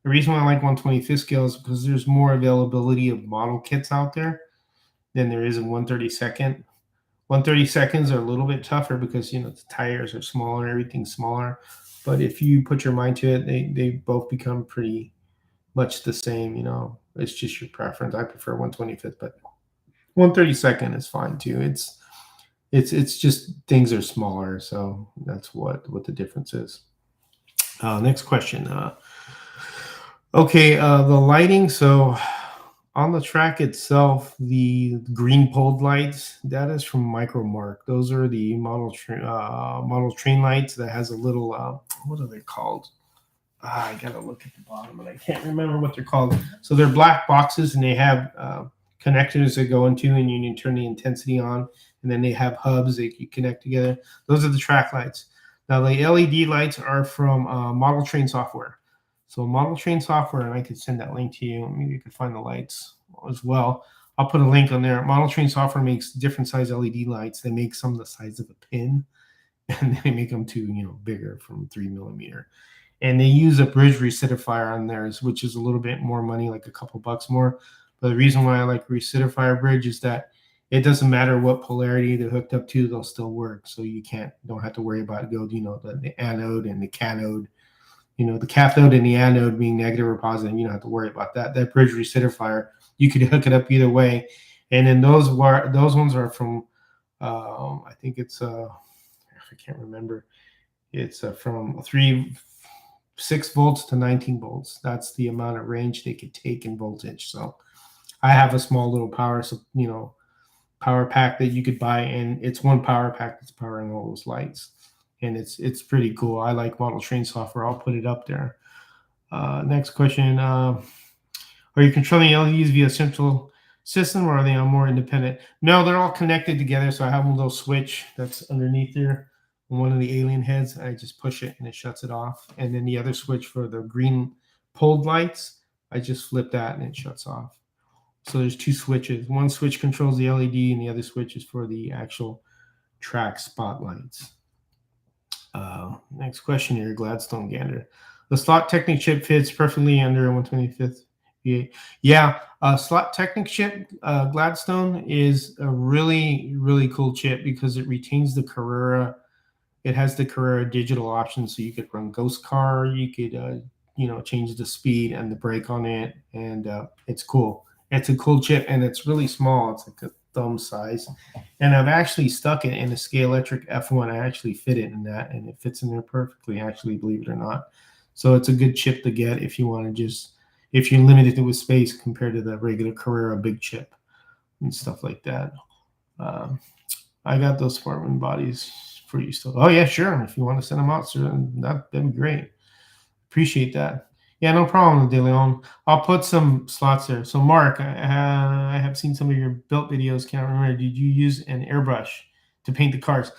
Speaker 1: the reason why I like 125th scale is because there's more availability of model kits out there than there is in 132nd. 132nds are a little bit tougher because the tires are smaller, everything's smaller. But if you put your mind to it, they both become pretty much the same. It's just your preference. I prefer 125th, but 132nd is fine too. It's just things are smaller, so that's what the difference is. Next question. Okay, the lighting. So on the track itself, the green poled lights, that is from Micromark. Those are the model train lights that has a little, what are they called? I gotta look at the bottom, but I can't remember what they're called. So they're black boxes, and they have connectors that go into, and you need to turn the intensity on, and then they have hubs that you connect together. Those are the track lights. Now the LED lights are from Model Train Software. So Model Train Software, and I could send that link to you. Maybe you could find the lights as well. I'll put a link on there. Model Train Software makes different size LED lights. They make some the size of a pin, and they make them too, bigger from 3 millimeter. And they use a bridge recidifier on theirs, which is a little bit more money, like a couple bucks more. But the reason why I like recidifier bridge is that it doesn't matter what polarity they're hooked up to, they'll still work. So you don't have to worry about the anode and the cathode. The cathode and the anode being negative or positive, you don't have to worry about that. That bridge recidifier, you could hook it up either way. And then those ones are from, I think it's, I can't remember. It's from 6 volts to 19 volts. That's the amount of range they could take in voltage. So I have a small little power pack that you could buy, and it's one power pack that's powering all those lights. And it's pretty cool. I like Model Train Software. I'll put it up there. Next question. Are you controlling LEDs via central system, or are they more independent? No, they're all connected together. So I have a little switch that's underneath there on one of the alien heads. I just push it and it shuts it off. And then the other switch for the green pulled lights, I just flip that and it shuts off. So there's 2 switches. One switch controls the LED and the other switch is for the actual track spotlights. Next question here, Gladstone Gander. The slot Technic chip fits perfectly under a 125th V8. Yeah, slot Technic chip, Gladstone, is a really, really cool chip because it retains the Carrera. It has the Carrera digital option, so you could run Ghost Car. You could, change the speed and the brake on it, and it's cool. It's a cool chip, and it's really small. It's like a thumb size. And I've actually stuck it in a Scalextric F1. I actually fit it in that, and it fits in there perfectly, actually, believe it or not. So it's a good chip to get if you want to if you're limited with space compared to the regular Carrera big chip and stuff like that. I got those Spartan bodies for you still. Oh, yeah, sure. If you want to send them out, sir, that'd be great. Appreciate that. Yeah, no problem, De Leon. I'll put some slots there. So, Mark, I have seen some of your built videos. Can't remember. Did you use an airbrush to paint the cars?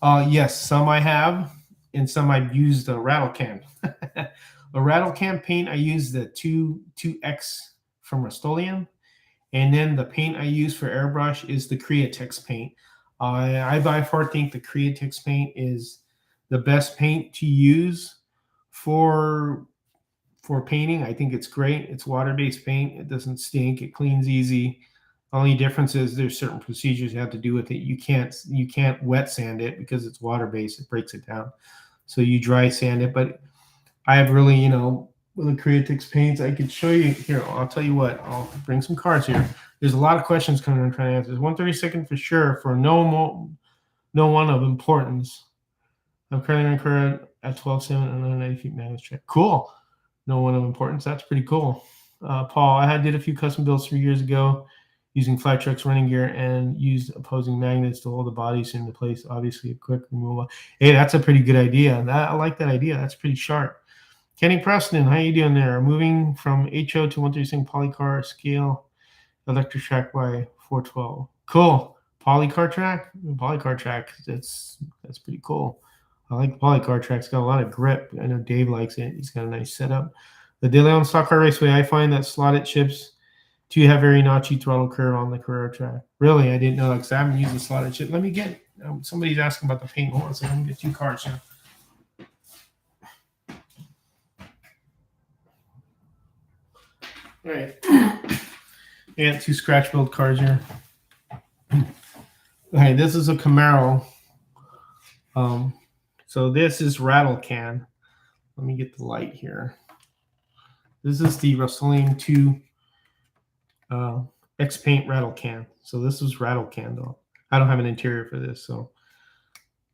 Speaker 1: Yes, some I have, and some I've used a rattle can. A rattle can paint, I use the 2X from Rust-Oleum. And then the paint I use for airbrush is the Createx paint. I by far think the Createx paint is the best paint to use for painting. I think it's great. It's water-based paint. It doesn't stink. It cleans easy. Only difference is there's certain procedures you have to do with it. You can't wet sand it because it's water-based. It breaks it down. So you dry sand it. But I have really, with the Createx paints, I could show you here. I'll tell you what. I'll bring some cards here. There's a lot of questions coming. I'm trying to answer. 132nd for sure. For no one of importance. I'm currently incurred at 12.7 and 190 feet magnus check. Cool. No one of importance. That's pretty cool. Paul, I did a few custom builds 3 years ago using flat trucks running gear and used opposing magnets to hold the bodies into place. Obviously, a quick removal. Hey, that's a pretty good idea. I like that idea. That's pretty sharp. Kenny Preston, how you doing there? Moving from HO to 136 polycar scale electric track by 412. Cool. Polycar track? Polycar track. That's pretty cool. I like the polycar track. It's got a lot of grip. I know Dave likes it. He's got a nice setup. The De Leon Stock Car Raceway, I find that slotted chips do have very notchy throttle curve on the Carrera track. Really, I didn't know that because I haven't used the slotted chip. Let me get somebody's asking about the paint. Hold on a second. Let me get 2 cards here. All right. I got 2 scratch build cards here. All right, this is a Camaro. So this is rattle can. Let me get the light here. This is the Rust-Oleum 2 X Paint rattle can. So this is rattle can though. I don't have an interior for this, so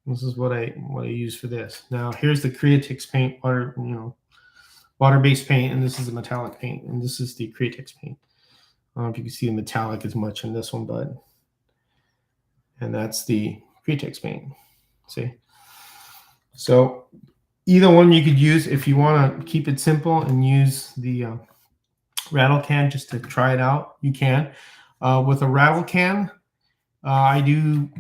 Speaker 1: this is what I use for this. Now here's the Createx paint, water-based paint, and this is the metallic paint, and this is the Createx paint. I don't know if you can see the metallic as much in this one, but and that's the Createx paint. See? So either one you could use if you want to keep it simple and use the rattle can just to try it out. You can. With a rattle can, I do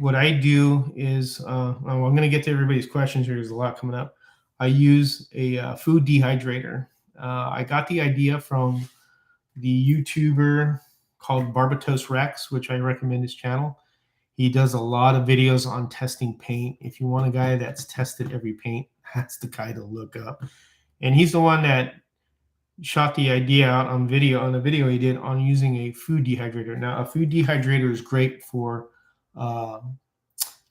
Speaker 1: is I'm going to get to everybody's questions here. There's a lot coming up. I use a food dehydrator. I got the idea from the YouTuber called Barbatos Rex, which I recommend his channel. He does a lot of videos on testing paint. If you want a guy that's tested every paint, that's the guy to look up. And he's the one that shot the idea out on a video he did on using a food dehydrator. Now, a food dehydrator is great for uh,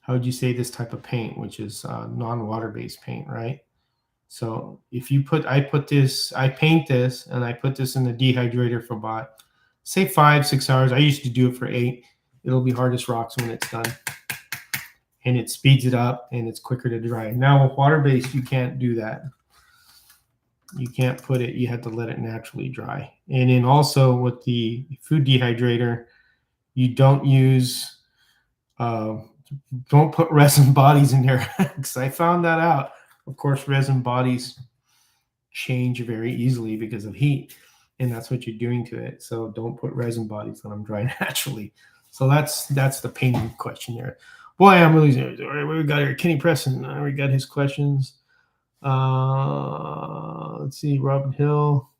Speaker 1: how would you say this type of paint, which is non-water based paint, right? So if you I paint this and I put this in the dehydrator for about, say 5-6 hours. I used to do it for 8. It'll be hard as rocks when it's done. And it speeds it up and it's quicker to dry. Now with water-based, you can't do that. You can't put it, you have to let it naturally dry. And then also with the food dehydrator, you don't use, don't put resin bodies in there because I found that out. Of course, resin bodies change very easily because of heat, and that's what you're doing to it. So don't put resin bodies on them dry naturally. So that's the painting question there. Boy, I'm losing it. All right, we got here Kenny Preston. We got his questions. Let's see, Robin Hill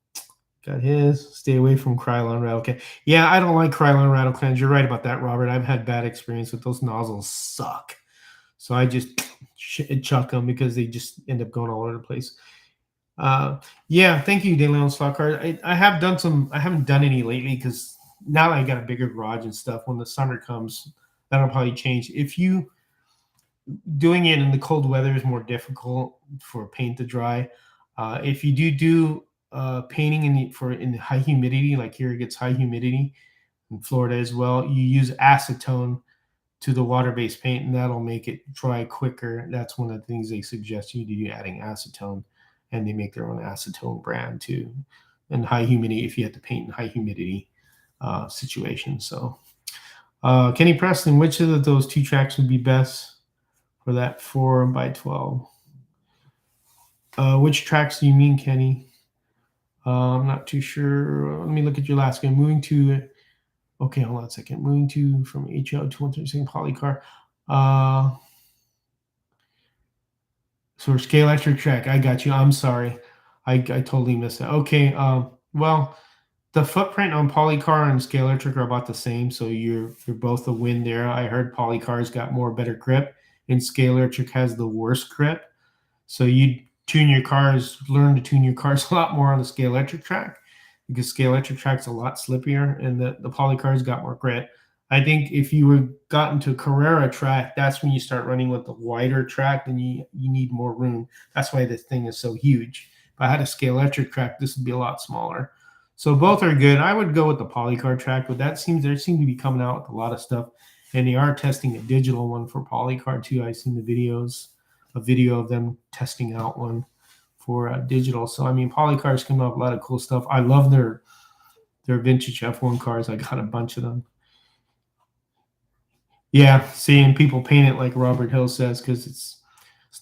Speaker 1: got his. Stay away from Krylon rattle can. Yeah, I don't like Krylon rattle cans. You're right about that, Robert. I've had bad experience with those nozzles. Suck. So I just chuck them because they just end up going all over the place. Yeah, thank you, DeLeon Slockhart. I have done some. I haven't done any lately because now I got a bigger garage and stuff. When the summer comes, that'll probably change. If you doing it in the cold weather is more difficult for paint to dry. If you do painting in the high humidity, like here it gets high humidity in Florida as well, you use acetone to the water-based paint, and that'll make it dry quicker. That's one of the things they suggest you do, adding acetone, and they make their own acetone brand too. In high humidity, if you have to paint in high humidity situations. So, Kenny Preston, which of those 2 tracks would be best for that 4x12? Which tracks do you mean, Kenny? I'm not too sure. Let me look at your last game. Okay, hold on a second. Moving to from HO to 136 polycar. So Scalextric track. I got you. I'm sorry. I totally missed that. Okay. Well, the footprint on Polycar and Scalextric are about the same, so you're both a win there. I heard Polycar's got better grip, and Scalextric has the worst grip. So you learn to tune your cars a lot more on the Scalextric track, because Scalextric track's a lot slippier, and the Polycar's got more grip. I think if you were gotten to a Carrera track, that's when you start running with the wider track, and you need more room. That's why this thing is so huge. If I had a Scalextric track, this would be a lot smaller. So both are good. I would go with the Polycar track, but they seem to be coming out with a lot of stuff, and they are testing a digital one for Polycar too. I've seen a video of them testing out one for digital. So I mean, Polycar's coming up with a lot of cool stuff. I love their vintage F1 cars. I got a bunch of them. Yeah, seeing people paint it like Robert Hill says, because it's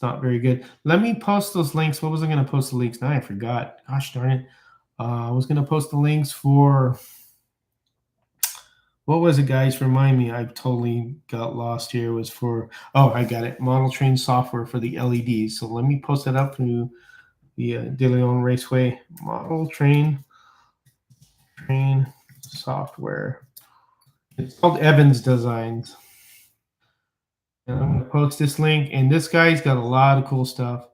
Speaker 1: not very good. Let me post those links. What was I going to post the links? Now I forgot. Gosh darn it. I was going to post the links for, what was it, guys? Remind me. I totally got lost here. It was for, I got it. Model Train software for the LEDs. So let me post that up to the De Leon Raceway Model Train software. It's called Evans Designs. And I'm going to post this link. And this guy's got a lot of cool stuff.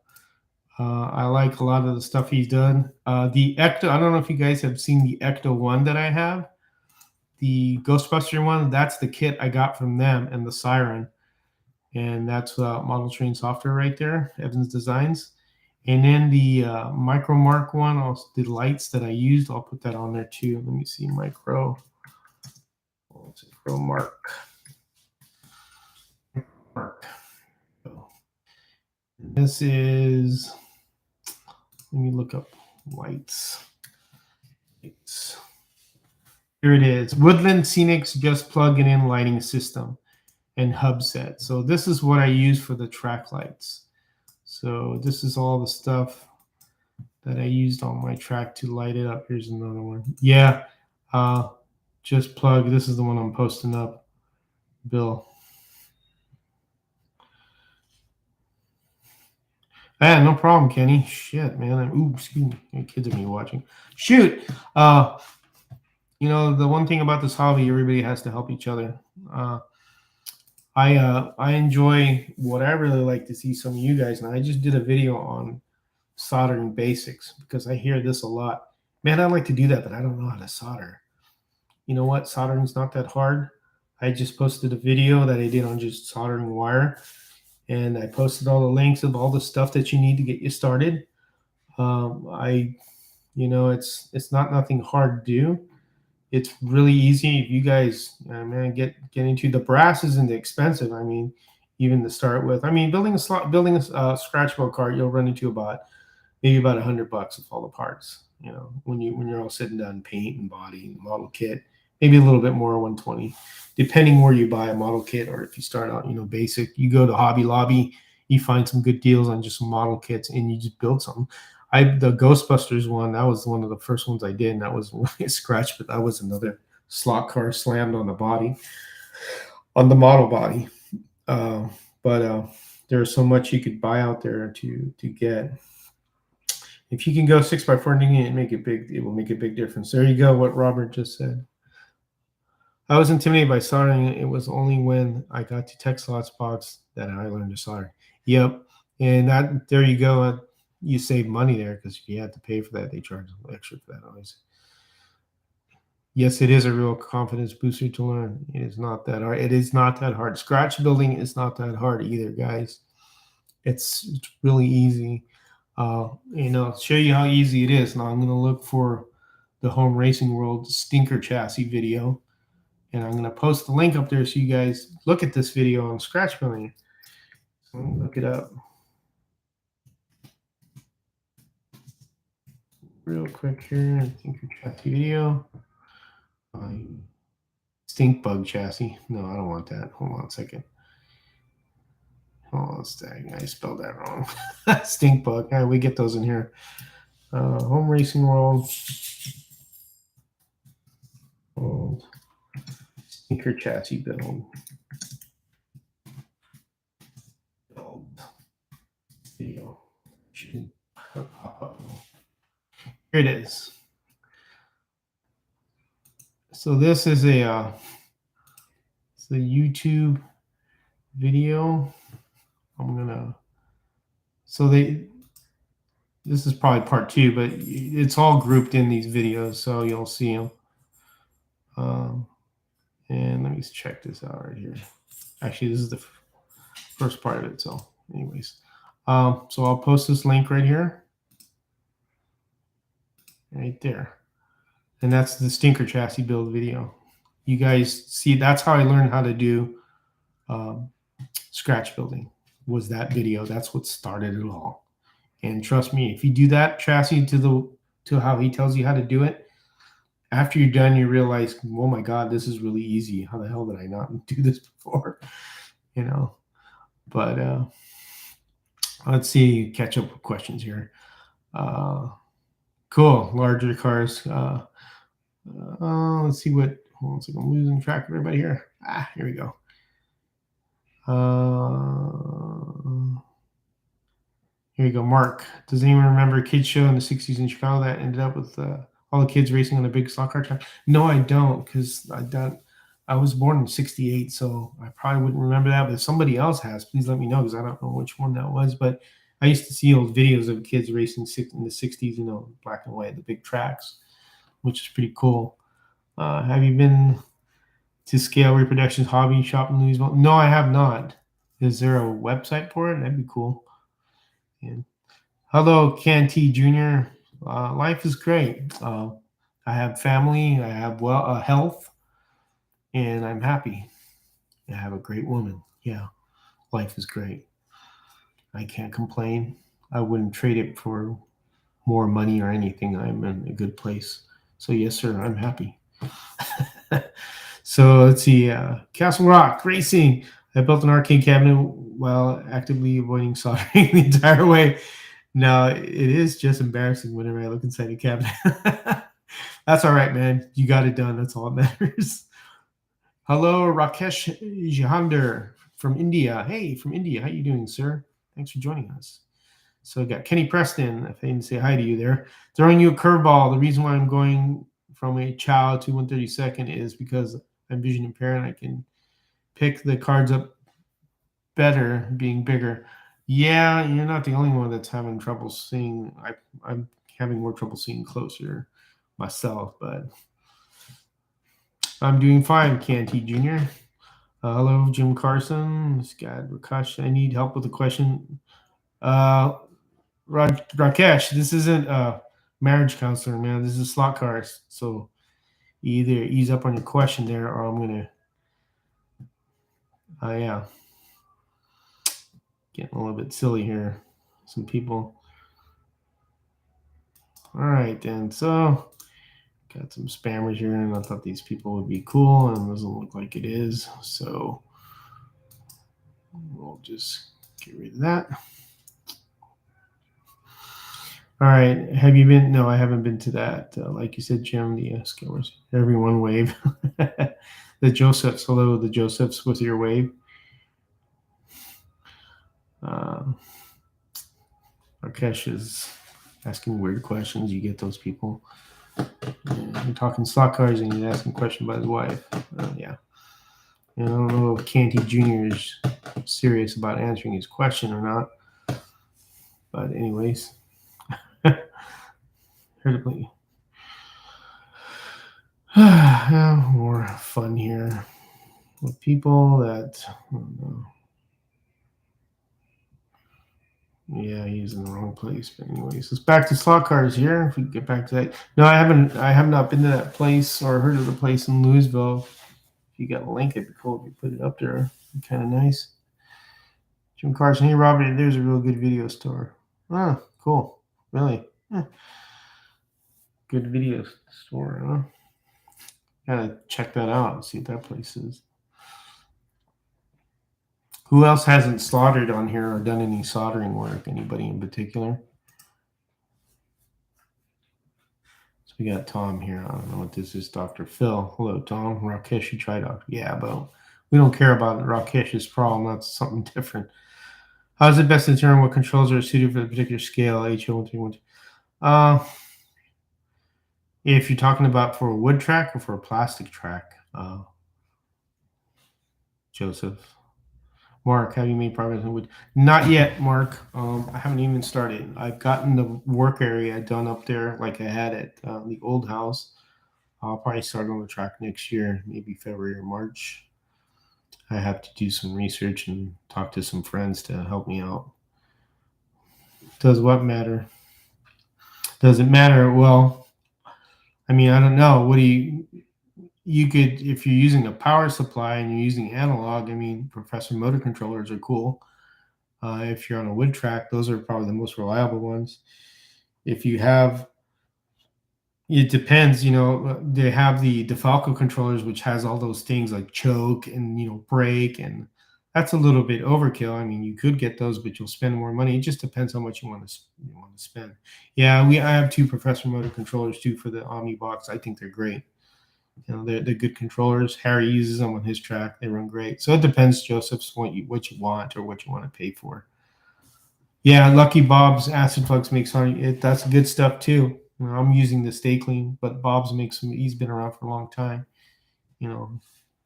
Speaker 1: I like a lot of the stuff he's done. The Ecto, I don't know if you guys have seen the Ecto 1 that I have. The Ghostbuster one, that's the kit I got from them, and the Siren. And that's Model Train software right there, Evans Designs. And then the Micro Mark one, the lights that I used, I'll put that on there too. Let me see, Micro Mark. This is, let me look up lights. Here it is, Woodland Scenics Just Plug-in In Lighting System and hub set. So this is what I use for the track lights. So this is all the stuff that I used on my track to light it up. Here's another one. Yeah, Just Plug. This is the one I'm posting up, Bill. No problem, Kenny. Shit, man. Excuse me. My kids are me watching. Shoot. You know, the one thing about this hobby, everybody has to help each other. Uh, I enjoy what I really like to see some of you guys, and I just did a video on soldering basics because I hear this a lot. Man, I'd like to do that, but I don't know how to solder. You know what? Soldering's not that hard. I just posted a video that I did on just soldering wire, and I posted all the links of all the stuff that you need to get you started. I, you know, it's not nothing hard to do. It's really easy if you guys, man, get into the brass isn't expensive. I mean, even to start with. I mean, building a scratchable cart, you'll run into about maybe about $100 with all the parts. You know, when you're all sitting down, paint and body and model kit, maybe a little bit more, 120, depending where you buy a model kit or if you start out, you know, basic. You go to Hobby Lobby, you find some good deals on just model kits, and you just build something. The Ghostbusters one, that was one of the first ones I did, and that was really a scratch, but that was another slot car slammed on the body, on the model body. Uh, but there's so much you could buy out there to get. If you can go 6x4 and make it big, it will make a big difference. There you go. What Robert just said. I was intimidated by soldering. It was only when I got to tech slots box that I learned to solder. Yep, and that there you go. You save money there because if you had to pay for that, they charge extra for that always. Yes, it is a real confidence booster to learn. It is not that hard. It is not that hard. Scratch building is not that hard either, guys. It's really easy. You know, show you how easy it is. Now I'm going to look for the Home Racing World stinker chassis video, and I'm going to post the link up there so you guys look at this video on scratch building. So look it up real quick here. Stinker chassis video. Stink bug chassis. No, I don't want that. Hold on a second. Oh, dang, I spelled that wrong. Stink bug. Yeah, we get those in here. Home Racing World. Stinker chassis build. Video. Here it is. So this is a it's a YouTube video. I'm gonna. So this is probably part 2, but it's all grouped in these videos, so you'll see them. And let me check this out right here. Actually, this is the first part of it. So, anyways, so I'll post this link right here, right there, and that's the stinker chassis build video. You guys see, that's how I learned how to do scratch building. Was that video? That's what started it all. And trust me, if you do that chassis to how he tells you how to do it, after you're done, you realize, oh my God, this is really easy. How the hell did I not do this before? You know, but let's see, catch up with questions here. Cool, larger cars. Let's see what, hold on a second, I'm losing track of everybody here. Here we go. Here we go, Mark. Does anyone remember a kids show in the 60s in Chicago that ended up with all the kids racing on a big slot car track? No, I don't, because I was born in 68, so I probably wouldn't remember that. But if somebody else has, please let me know, because I don't know which one that was. But I used to see old videos of kids racing in the 60s, you know, black and white, the big tracks, which is pretty cool. Have you been to Scale Reproductions Hobby Shop in Louisville? No, I have not. Is there a website for it? That'd be cool. And hello, Canty Jr. Life is great. I have family. I have health, and I'm happy. I have a great woman. Yeah, life is great. I can't complain. I wouldn't trade it for more money or anything. I'm in a good place. So yes, sir, I'm happy. So let's see. Castle Rock Racing. I built an arcade cabinet while actively avoiding soldering the entire way. No, it is just embarrassing whenever I look inside a cabinet. That's all right, man. You got it done. That's all that matters. Hello, Rakesh Jahander from India. Hey, from India. How you doing, sir? Thanks for joining us. So I got Kenny Preston. If I didn't say hi to you there. Throwing you a curveball. The reason why I'm going from a child to 132nd is because I'm vision impaired and I can pick the cards up better being bigger. Yeah, you're not the only one that's having trouble seeing. I'm having more trouble seeing closer myself, but I'm doing fine, Canty Jr. Hello, Jim Carson. Scott Rakash. I need help with a question. Rakesh, this isn't a marriage counselor, man. This is slot cars. So you either ease up on your question there, or I'm gonna. Yeah, getting a little bit silly here. Some people. All right, then. So got some spammers here, and I thought these people would be cool, and it doesn't look like it is. So we'll just get rid of that. All right. Have you been? No, I haven't been to that. Like you said, Jim, the scammers. Everyone wave. The Josephs. Hello, the Josephs with your wave. Rakesh is asking weird questions. You get those people. You're talking slot cars and he's asking a question about his wife. Yeah. And I don't know if Canty Jr. is serious about answering his question or not. But anyways. More fun here with people that I don't know. Yeah, he's in the wrong place. But anyways, let's back to slot cars here. If we get back to that. No, I have not been to that place or heard of the place in Louisville. If you got a link, it'd be cool if you put it up there. Kind of nice. Jim Carson, hey Robert, there's a real good video store. Oh, cool. Really? Good video store, huh? Gotta check that out and see what that place is. Who else hasn't soldered on here or done any soldering work? Anybody in particular? So we got Tom here. I don't know what this is. Dr. Phil. Hello, Tom. Rakesh, you tried out. Yeah, but we don't care about Rakesh's problem. That's something different. How is it best to determine what controls are suited for the particular scale? HO1312. If you're talking about for a wood track or for a plastic track, Joseph. Mark, have you made progress in wood? Not yet, Mark. I haven't even started. I've gotten the work area done up there like I had at the old house. I'll probably start on the track next year, maybe February or March. I have to do some research and talk to some friends to help me out. Does what matter? Does it matter? Well, I mean, I don't know. What do you could, if you're using a power supply and you're using analog, I mean, Professor motor controllers are cool. If you're on a wood track, those are probably the most reliable ones. If you have, it depends, they have the DeFalco controllers, which has all those things like choke and, brake, and that's a little bit overkill. I mean, you could get those, but you'll spend more money. It just depends how much you want to spend. Yeah, I have two Professor motor controllers too for the Omnibox. I think they're great. They're good controllers. Harry uses them on his track. They run great. So it depends, Joseph, what you want or what you want to pay for. Yeah, Lucky Bob's Acid Flux makes it. That's good stuff too. I'm using the Stay Clean, but Bob's makes some. He's been around for a long time.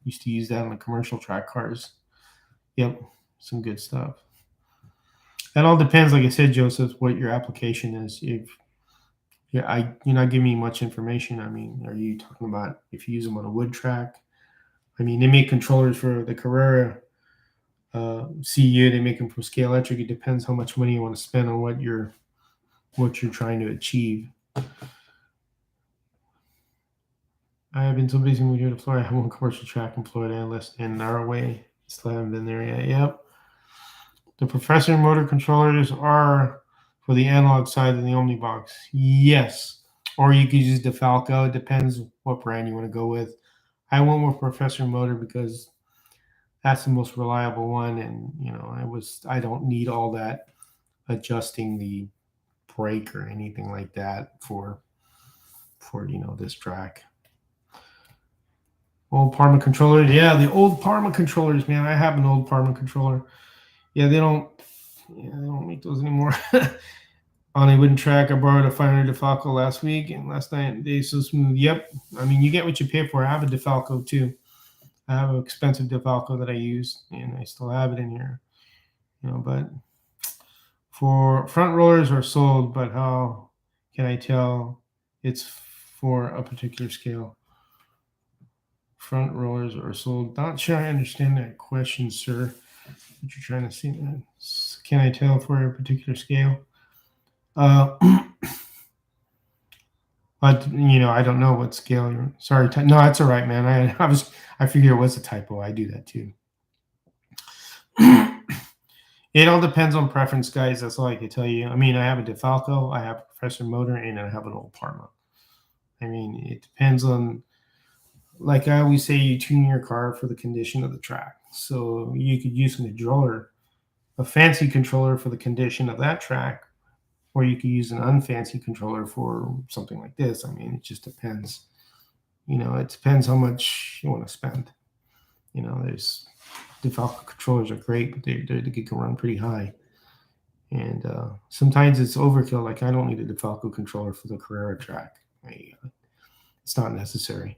Speaker 1: Used to use that on the commercial track cars. Yep, some good stuff. That all depends, like I said, Joseph, what your application is. You're not giving me much information. I mean, are you talking about if you use them on a wood track? I mean, they make controllers for the Carrera CU. They make them from Scale Electric. It depends how much money you want to spend on what you're trying to achieve. I have been so busy moving to Florida. I have one commercial track in Florida and Norway. Still haven't been there yet. Yep. The Professor motor controllers are for the analog side of the Omnibox. Yes. Or you could use DeFalco. It depends what brand you want to go with. I went with Professor motor because that's the most reliable one, and I don't need all that adjusting the brake or anything like that for this track. Old Parma controllers. Yeah, the old Parma controllers, man. I have an old Parma controller. Yeah, they don't make those anymore. On a wooden track, I borrowed a 500 DeFalco last week, and last night they so smooth. Yep, I mean you get what you pay for. I have a DeFalco too. I have an expensive DeFalco that I use, and I still have it in here. But for front rollers are sold, but how can I tell it's for a particular scale? Front rollers are sold. Not sure I understand that question, sir. What you're trying to see? Can I tell for a particular scale? But I don't know what scale you're. Sorry, no, that's all right, man. I figured it was a typo. I do that too. It all depends on preference, guys. That's all I can tell you. I mean, I have a DeFalco, I have a Professor motor, and I have an old Parma. I mean, it depends on. Like I always say, you tune your car for the condition of the track. So you could use a controller, a fancy controller for the condition of that track, or you could use an unfancy controller for something like this. I mean, it just depends. It depends how much you want to spend. There's DeFalco controllers are great, but they can run pretty high. And sometimes it's overkill. Like I don't need a DeFalco controller for the Carrera track. It's not necessary.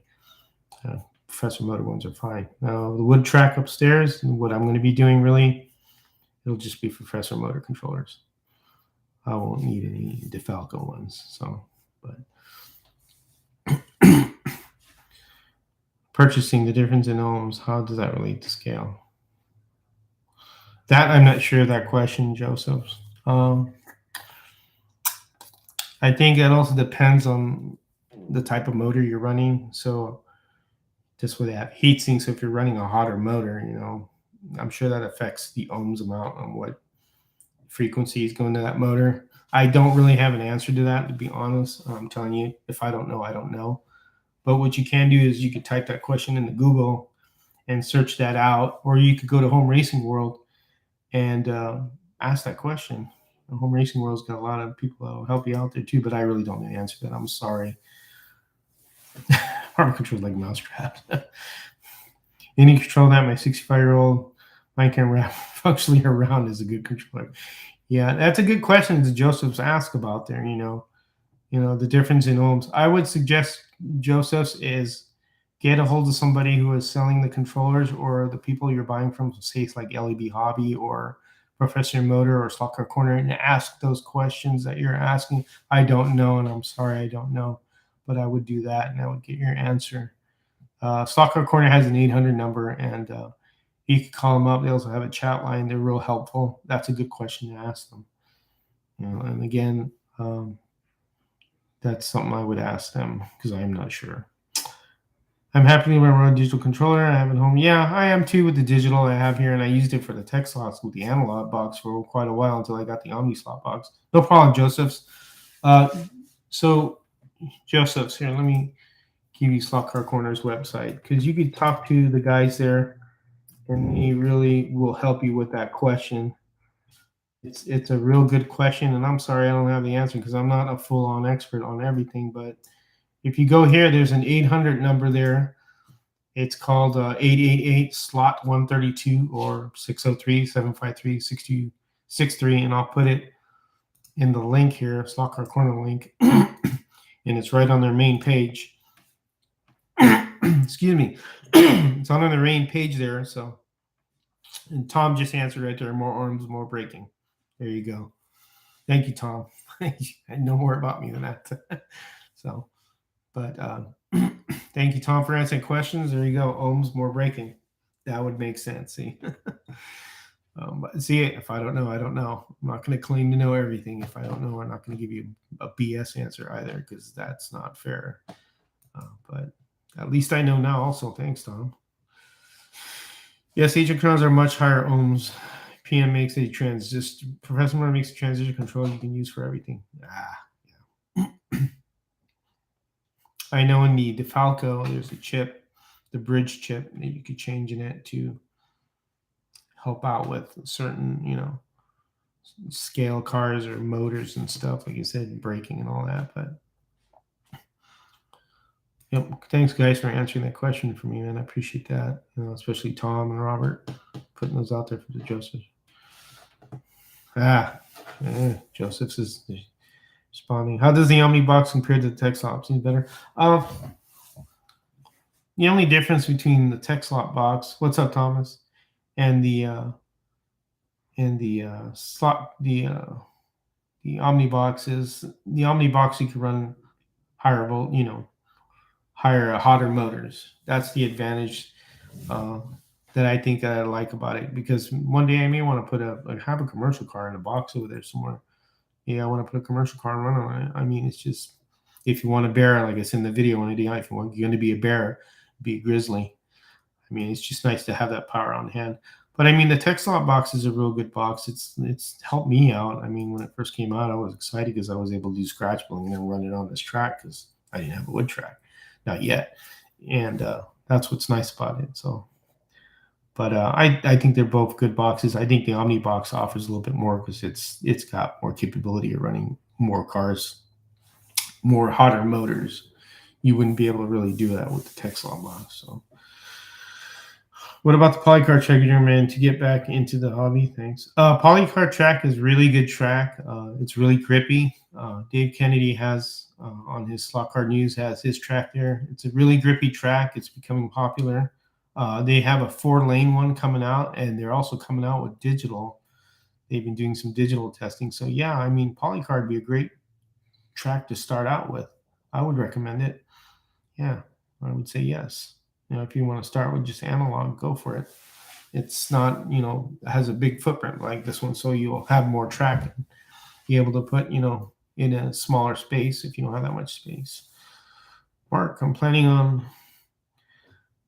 Speaker 1: Professor motor ones are fine. Now the wood track upstairs, what I'm going to be doing really, it'll just be Professor motor controllers. I won't need any DeFalco ones. So, but purchasing, the difference in ohms, how does that relate to scale? That I'm not sure of that question, Joseph. I think it also depends on the type of motor you're running. So just where they have heat sinks, so if you're running a hotter motor, I'm sure that affects the ohms amount on what frequency is going to that motor. I don't really have an answer to that, to be honest. I'm telling you, if I don't know, I don't know. But what you can do is you could type that question into Google and search that out, or you could go to Home Racing World and ask that question. Home Racing World's got a lot of people that will help you out there too, but I really don't know the answer to that. I'm sorry. Hard control like mousetrap. Any control that my 65-year-old mine can wrap functionally around is a good controller. Yeah, that's a good question that Joseph's asked about there. The difference in ohms. I would suggest Joseph's is get a hold of somebody who is selling the controllers, or the people you're buying from, say like LEB Hobby or Professor Motor or Slot Car Corner, and ask those questions that you're asking. I don't know, and I'm sorry I don't know, but I would do that, and I would get your answer. Slot Car Corner has an 800 number, and you can call them up. They also have a chat line. They're real helpful. That's a good question to ask them. And again, that's something I would ask them because I'm not sure. I'm happy to run a digital controller. I have it home. Yeah, I am too with the digital I have here, and I used it for the tech slots with the analog box for quite a while until I got the Omni slot box. No problem, Josephs. So, Josephs, here, let me give you Slot Car Corner's website, because you could talk to the guys there, and he really will help you with that question. It's a real good question, and I'm sorry I don't have the answer because I'm not a full-on expert on everything, but if you go here, there's an 800 number there. It's called 888 slot 132 or 603-753-6263, and I'll put it in the link here, Slot Car Corner link, and it's right on their main page. Excuse me. It's on their main page there. So, and Tom just answered right there: more arms, more braking. There you go. Thank you, Tom. I know more about me than that. So, but thank you, Tom, for answering questions. There you go. Ohms, more braking. That would make sense. See, but see, if I don't know, I don't know. I'm not going to claim to know everything. If I don't know, I'm not going to give you a BS answer either, because that's not fair. But at least I know now. Also, thanks, Tom. Yes, agent controllers are much higher ohms. PM makes a transistor. Professor Moore makes a transition control you can use for everything. Yeah. I know in the DeFalco, there's a chip, the bridge chip, that you could change in it to help out with certain, scale cars or motors and stuff, like you said, braking and all that. But yep, thanks guys for answering that question for me, man. I appreciate that. Especially Tom and Robert putting those out there for the Joseph. Joseph's is Responding. How does the Omnibox compare to the Texlop? Seems better. The only difference between the Texlop box, what's up, Thomas, and the slot the Omnibox is the Omnibox you can run higher volt, higher hotter motors. That's the advantage uh, that I think that I like about it. Because one day I may want to have a commercial car in a box over there somewhere. Yeah, I want to put a commercial car and run on it. I mean, it's just if you want a bear, like it's in the video on ADI, if you're going to be a bear, be a grizzly. I mean, it's just nice to have that power on hand. But I mean, the TechSlot box is a real good box. It's helped me out. I mean, when it first came out, I was excited because I was able to do scratch building and run it on this track because I didn't have a wood track, not yet. And that's what's nice about it. So, but I think they're both good boxes. I think the Omnibox offers a little bit more because it's got more capability of running more cars, more hotter motors. You wouldn't be able to really do that with the TechSlot box. So. What about the Polycar track, man? To get back into the hobby, thanks. Polycar track is really good track. It's really grippy. Dave Kennedy has on his Slot Car News has his track there. It's a really grippy track. It's becoming popular. They have a 4-lane one coming out, and they're also coming out with digital. They've been doing some digital testing. So yeah, I mean, Polycar would be a great track to start out with. I would recommend it. Yeah, I would say yes. If you want to start with just analog, go for it. It's not, has a big footprint like this one, so you'll have more track and be able to put, in a smaller space if you don't have that much space. Mark, I'm planning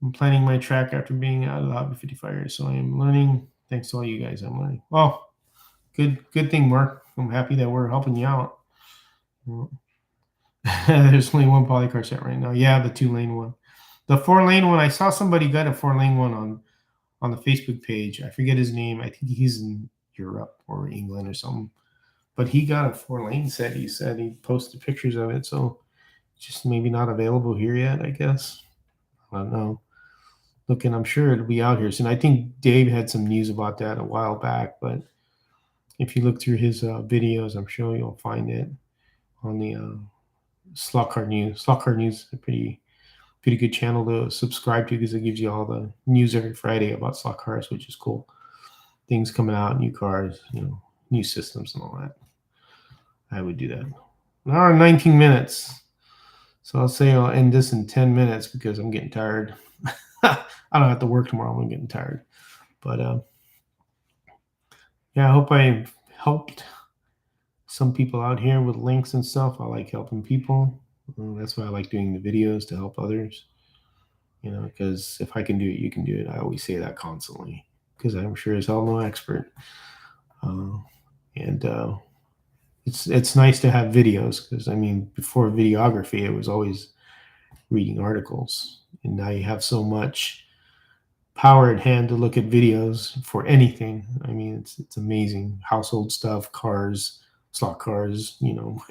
Speaker 1: my track after being out of the hobby 55 years, so I am learning. Thanks to all you guys, I'm learning. Well, good thing, Mark. I'm happy that we're helping you out. There's only one Polycar set right now. Yeah, the 2-lane one. The 4-lane one, I saw somebody got a 4-lane one on the Facebook page. I forget his name. I think he's in Europe or England or something. But he got a 4-lane set. He said he posted pictures of it. So just maybe not available here yet, I guess. I don't know. Looking, I'm sure it'll be out here soon. I think Dave had some news about that a while back. But if you look through his videos, I'm sure you'll find it on the Slot Car News. Slot Car News is a pretty good channel to subscribe to because it gives you all the news every Friday about slot cars, which is cool. Things coming out, new cars, new systems and all that. I would do that. An hour and 19 minutes. So I'll say I'll end this in 10 minutes because I'm getting tired. I don't have to work tomorrow. I'm getting tired. But yeah, I hope I helped some people out here with links and stuff. I like helping people. That's why I like doing the videos to help others. Because if I can do it, you can do it. I always say that constantly because I'm sure as hell no expert. It's nice to have videos because, I mean, before videography, it was always reading articles. And now you have so much power at hand to look at videos for anything. I mean, it's amazing. Household stuff, cars, slot cars,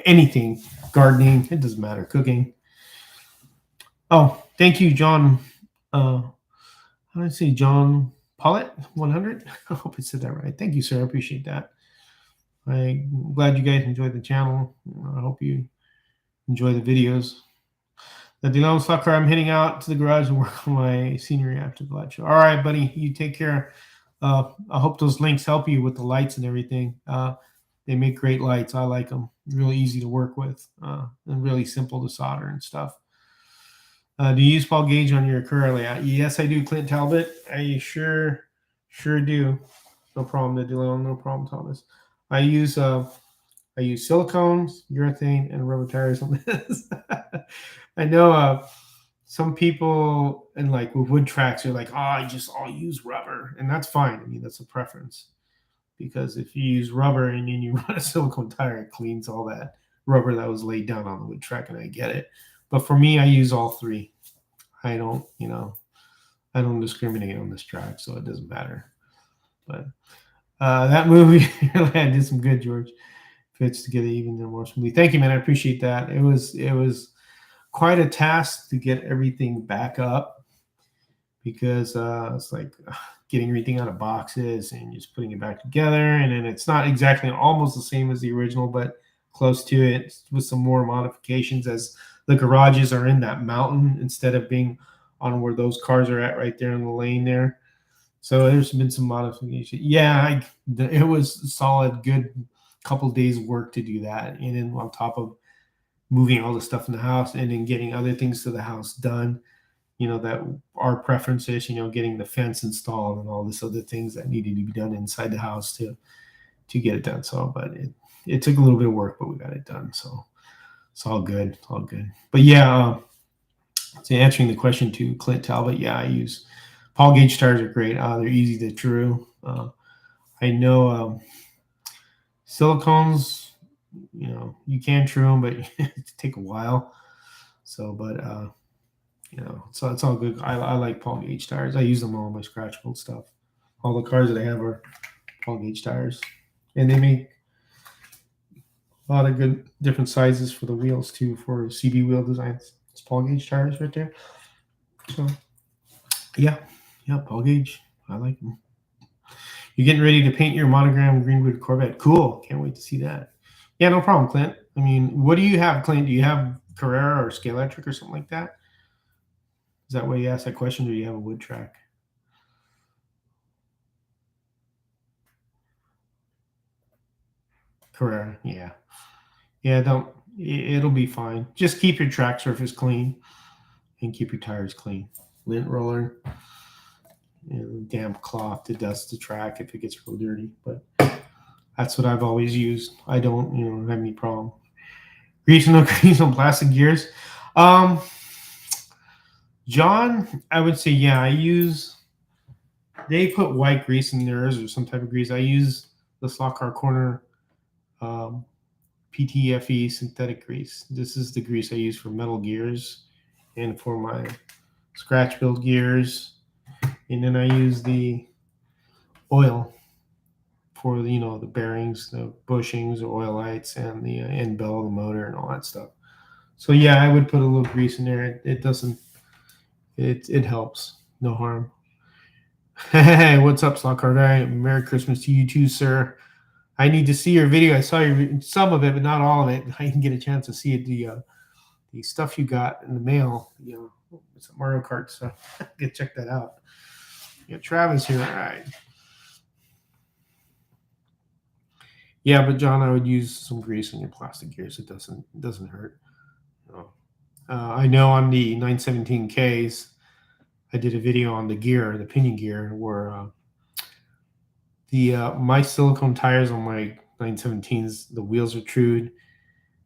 Speaker 1: anything, gardening, it doesn't matter, cooking. Oh, thank you, John. How did I say John Pollitt 100? I hope I said that right. Thank you, sir. I appreciate that. I'm glad you guys enjoyed the channel. I hope you enjoy the videos. The DeLone Slot Car, I'm heading out to the garage and work on my scenery after the light show. All right, buddy. You take care. I hope those links help you with the lights and everything. They make great lights. I like them. Really easy to work with and really simple to solder and stuff. Do you use Paul Gauge on your curly? Yes, I do, Clint Talbot. I sure do. No problem, DeLone. No problem, Thomas. I use silicones, urethane, and rubber tires on this. I know some people and like with wood tracks are like, I'll use rubber, and that's fine. I mean, that's a preference because if you use rubber and then you run a silicone tire, it cleans all that rubber that was laid down on the wood track, and I get it. But for me, I use all three. I don't discriminate on this track, so it doesn't matter. But that movie really did some good, George. Fits together even more smoothly. Thank you, man. I appreciate that. It was quite a task to get everything back up because it's like getting everything out of boxes and just putting it back together. And then it's not exactly almost the same as the original, but close to it with some more modifications, as the garages are in that mountain instead of being on where those cars are at right there in the lane there. So there's been some modification. Yeah, it was solid, good couple days work to do that, and then on top of moving all the stuff in the house and then getting other things to the house done. That our preferences. Getting the fence installed and all this other things that needed to be done inside the house to get it done. So, but it took a little bit of work, but we got it done. So it's all good, all good. But yeah, so answering the question to Clint Talbot, yeah, I use Paul gauge tires are great. They're easy to true. I know silicones, you can true them, but it take a while. So, but so it's all good. I like Paul gauge tires. I use them on all my scratch build stuff. All the cars that I have are Paul gauge tires, and they make a lot of good different sizes for the wheels too, for CB wheel designs. It's Paul gauge tires right there. So yeah, Paul gauge. I like them. You're getting ready to paint your monogram Greenwood Corvette. Cool. Can't wait to see that. Yeah, no problem, Clint. I mean, what do you have, Clint? Do you have Carrera or Scalextric or something like that? Is that why you asked that question, or do you have a wood track? Carrera, yeah. Yeah, don't. It'll be fine. Just keep your track surface clean and keep your tires clean. Lint roller, damp cloth to dust the track if it gets real dirty. But that's what I've always used. I don't, have any problem. Grease and no grease on plastic gears. John, I would say, yeah, I use. They put white grease in theirs or some type of grease. I use the Slot Car Corner PTFE synthetic grease. This is the grease I use for metal gears and for my scratch build gears. And then I use the oil for the bearings, the bushings, the oil lights, and the end bell of the motor and all that stuff. So yeah, I would put a little grease in there. It doesn't. It helps. No harm. Hey, what's up, Slot Car Guy? Merry Christmas to you too, sir. I need to see your video. I saw some of it, but not all of it. I didn't get a chance to see it. The stuff you got in the mail, it's a Mario Kart stuff. Get check that out. Yeah, Travis here. All right. Yeah, but John, I would use some grease on your plastic gears. It doesn't hurt. I know on the 917Ks, I did a video on the gear, the pinion gear, where my silicone tires on my 917s, the wheels are trued.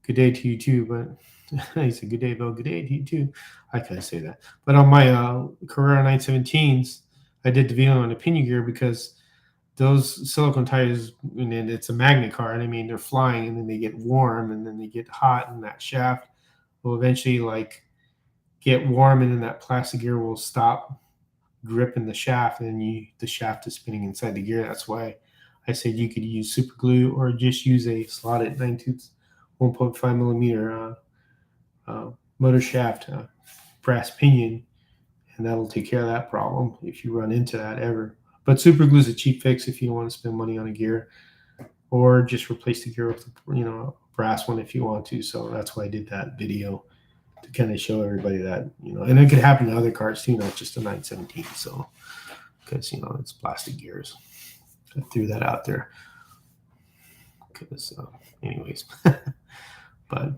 Speaker 1: Good day to you too, but I said good day, Bill. Good day to you too. I couldn't say that, but on my Carrera 917s, I did the video on the pinion gear because those silicone tires, and it's a magnet car, and I mean they're flying, and then they get warm, and then they get hot, and that shaft will eventually get warm, and then that plastic gear will stop gripping the shaft, and then the shaft is spinning inside the gear. That's why I said you could use super glue or just use a slotted 9/2 1.5 millimeter motor shaft brass pinion, and that'll take care of that problem if you run into that ever. But super glue is a cheap fix if you don't want to spend money on a gear, or just replace the gear with a brass one if you want to. So that's why I did that video, to kind of show everybody that, and it could happen to other cars too, not just a 917. So, because, it's plastic gears. I threw that out there. Because, anyways. But,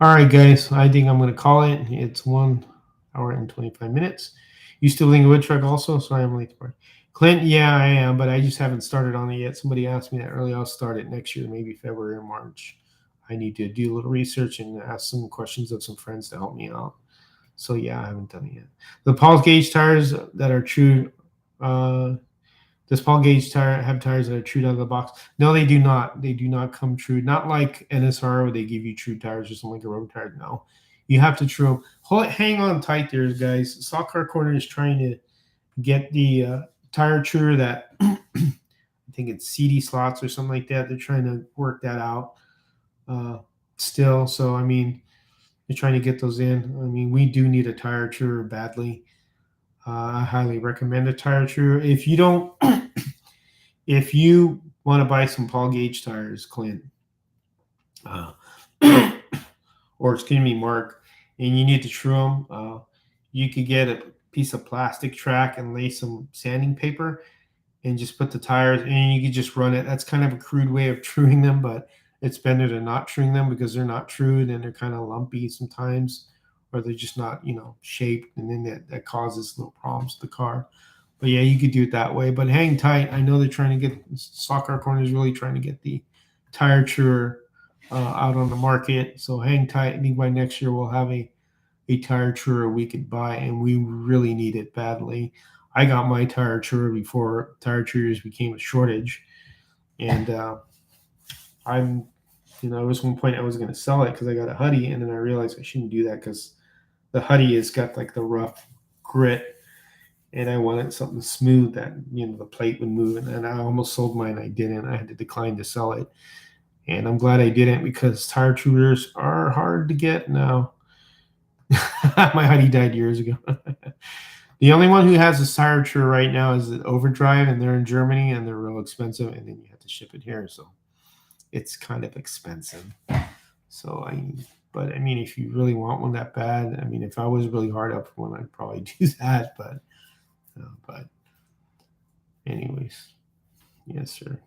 Speaker 1: all right, guys, I think I'm going to call it. It's 1 hour and 25 minutes. You still living in wood truck also? Sorry, I'm late to party. Clint, yeah, I am, but I just haven't started on it yet. Somebody asked me that earlier. I'll start it next year, maybe February or March. I need to do a little research and ask some questions of some friends to help me out. So yeah, I haven't done it yet. The Paul gauge tires that are true. Does Paul gauge tire have tires that are true out of the box? No, they do not. They do not come true. Not like NSR where they give you true tires or something like a rubber tire. No, you have to true them. Hang on tight there, guys. Slot Car Corner is trying to get the tire truer that I think it's CD slots or something like that. They're trying to work that out. Still, so I mean, they're trying to get those in. I mean, we do need a tire truer badly. I highly recommend a tire truer. If you don't, if you want to buy some Paul gauge tires, Clint, uh, or excuse me, mark, and you need to true them. You could get a piece of plastic track and lay some sanding paper and just put the tires and you could just run it. That's kind of a crude way of truing them, but it's better than not truing them because they're not trued and they're kind of lumpy sometimes, or they're just not, shaped, and then that causes little problems to the car. But yeah, you could do it that way. But hang tight. I know they're trying to get Stock Car Corner is really trying to get the tire truer out on the market. So hang tight. I think by next year we'll have a tire truer we could buy, and we really need it badly. I got my tire truer before tire truers became a shortage, and I'm, there was one point I was going to sell it because I got a Huddy, and then I realized I shouldn't do that because the Huddy has got like the rough grit, and I wanted something smooth that the plate would move, and I almost sold mine. I didn't. I had to decline to sell it, and I'm glad I didn't because tire truers are hard to get now. My Huddy died years ago. The only one who has a tire truer right now is the Overdrive, and they're in Germany, and they're real expensive, and then you have to ship it here, so it's kind of expensive. So but I mean, if you really want one that bad, I mean, if I was really hard up for one, I'd probably do that. But anyways, yes, sir.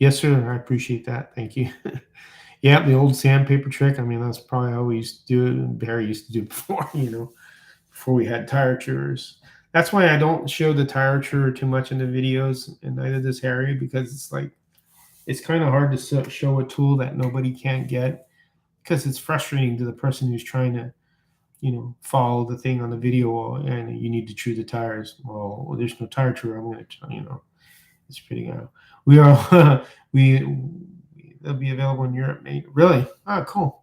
Speaker 1: Yes, sir. I appreciate that. Thank you. Yeah, the old sandpaper trick. I mean, that's probably how we used to do it, and Barry used to do it before. Before we had tire chewers. That's why I don't show the tire chewer too much in the videos, and neither does Harry, because it's kind of hard to show a tool that nobody can't get, because it's frustrating to the person who's trying to follow the thing on the video, and you need to chew the tires. Well, there's no tire chewer. I'm going to, it's pretty good. We are we they'll be available in Europe, mate. Really? Oh, cool.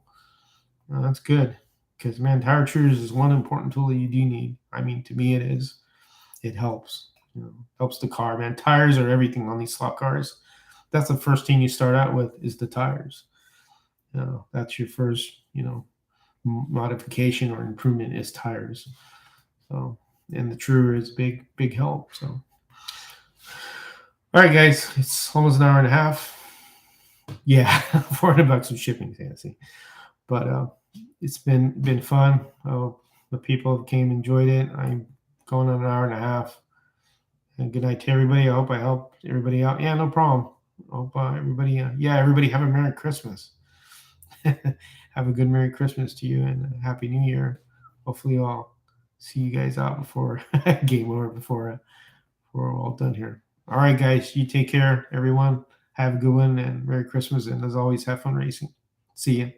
Speaker 1: That's good. Because man, tire chewers is one important tool that you do need. I mean, to me, it is. It helps. Helps the car, man. Tires are everything on these slot cars. That's the first thing you start out with is the tires. That's your first, modification or improvement is tires. So, and the truer is big help. So, all right, guys, it's almost an hour and a half. Yeah, $400 of shipping, fancy. But it's been fun. The people that came enjoyed it. I'm going on an hour and a half. And good night to everybody. I hope I helped everybody out. Yeah, no problem. Hope everybody. Everybody have a Merry Christmas. Have a good Merry Christmas to you and a Happy New Year. Hopefully, I'll see you guys out before game over, before we're all done here. All right, guys, you take care, everyone. Have a good one and Merry Christmas. And as always, have fun racing. See you.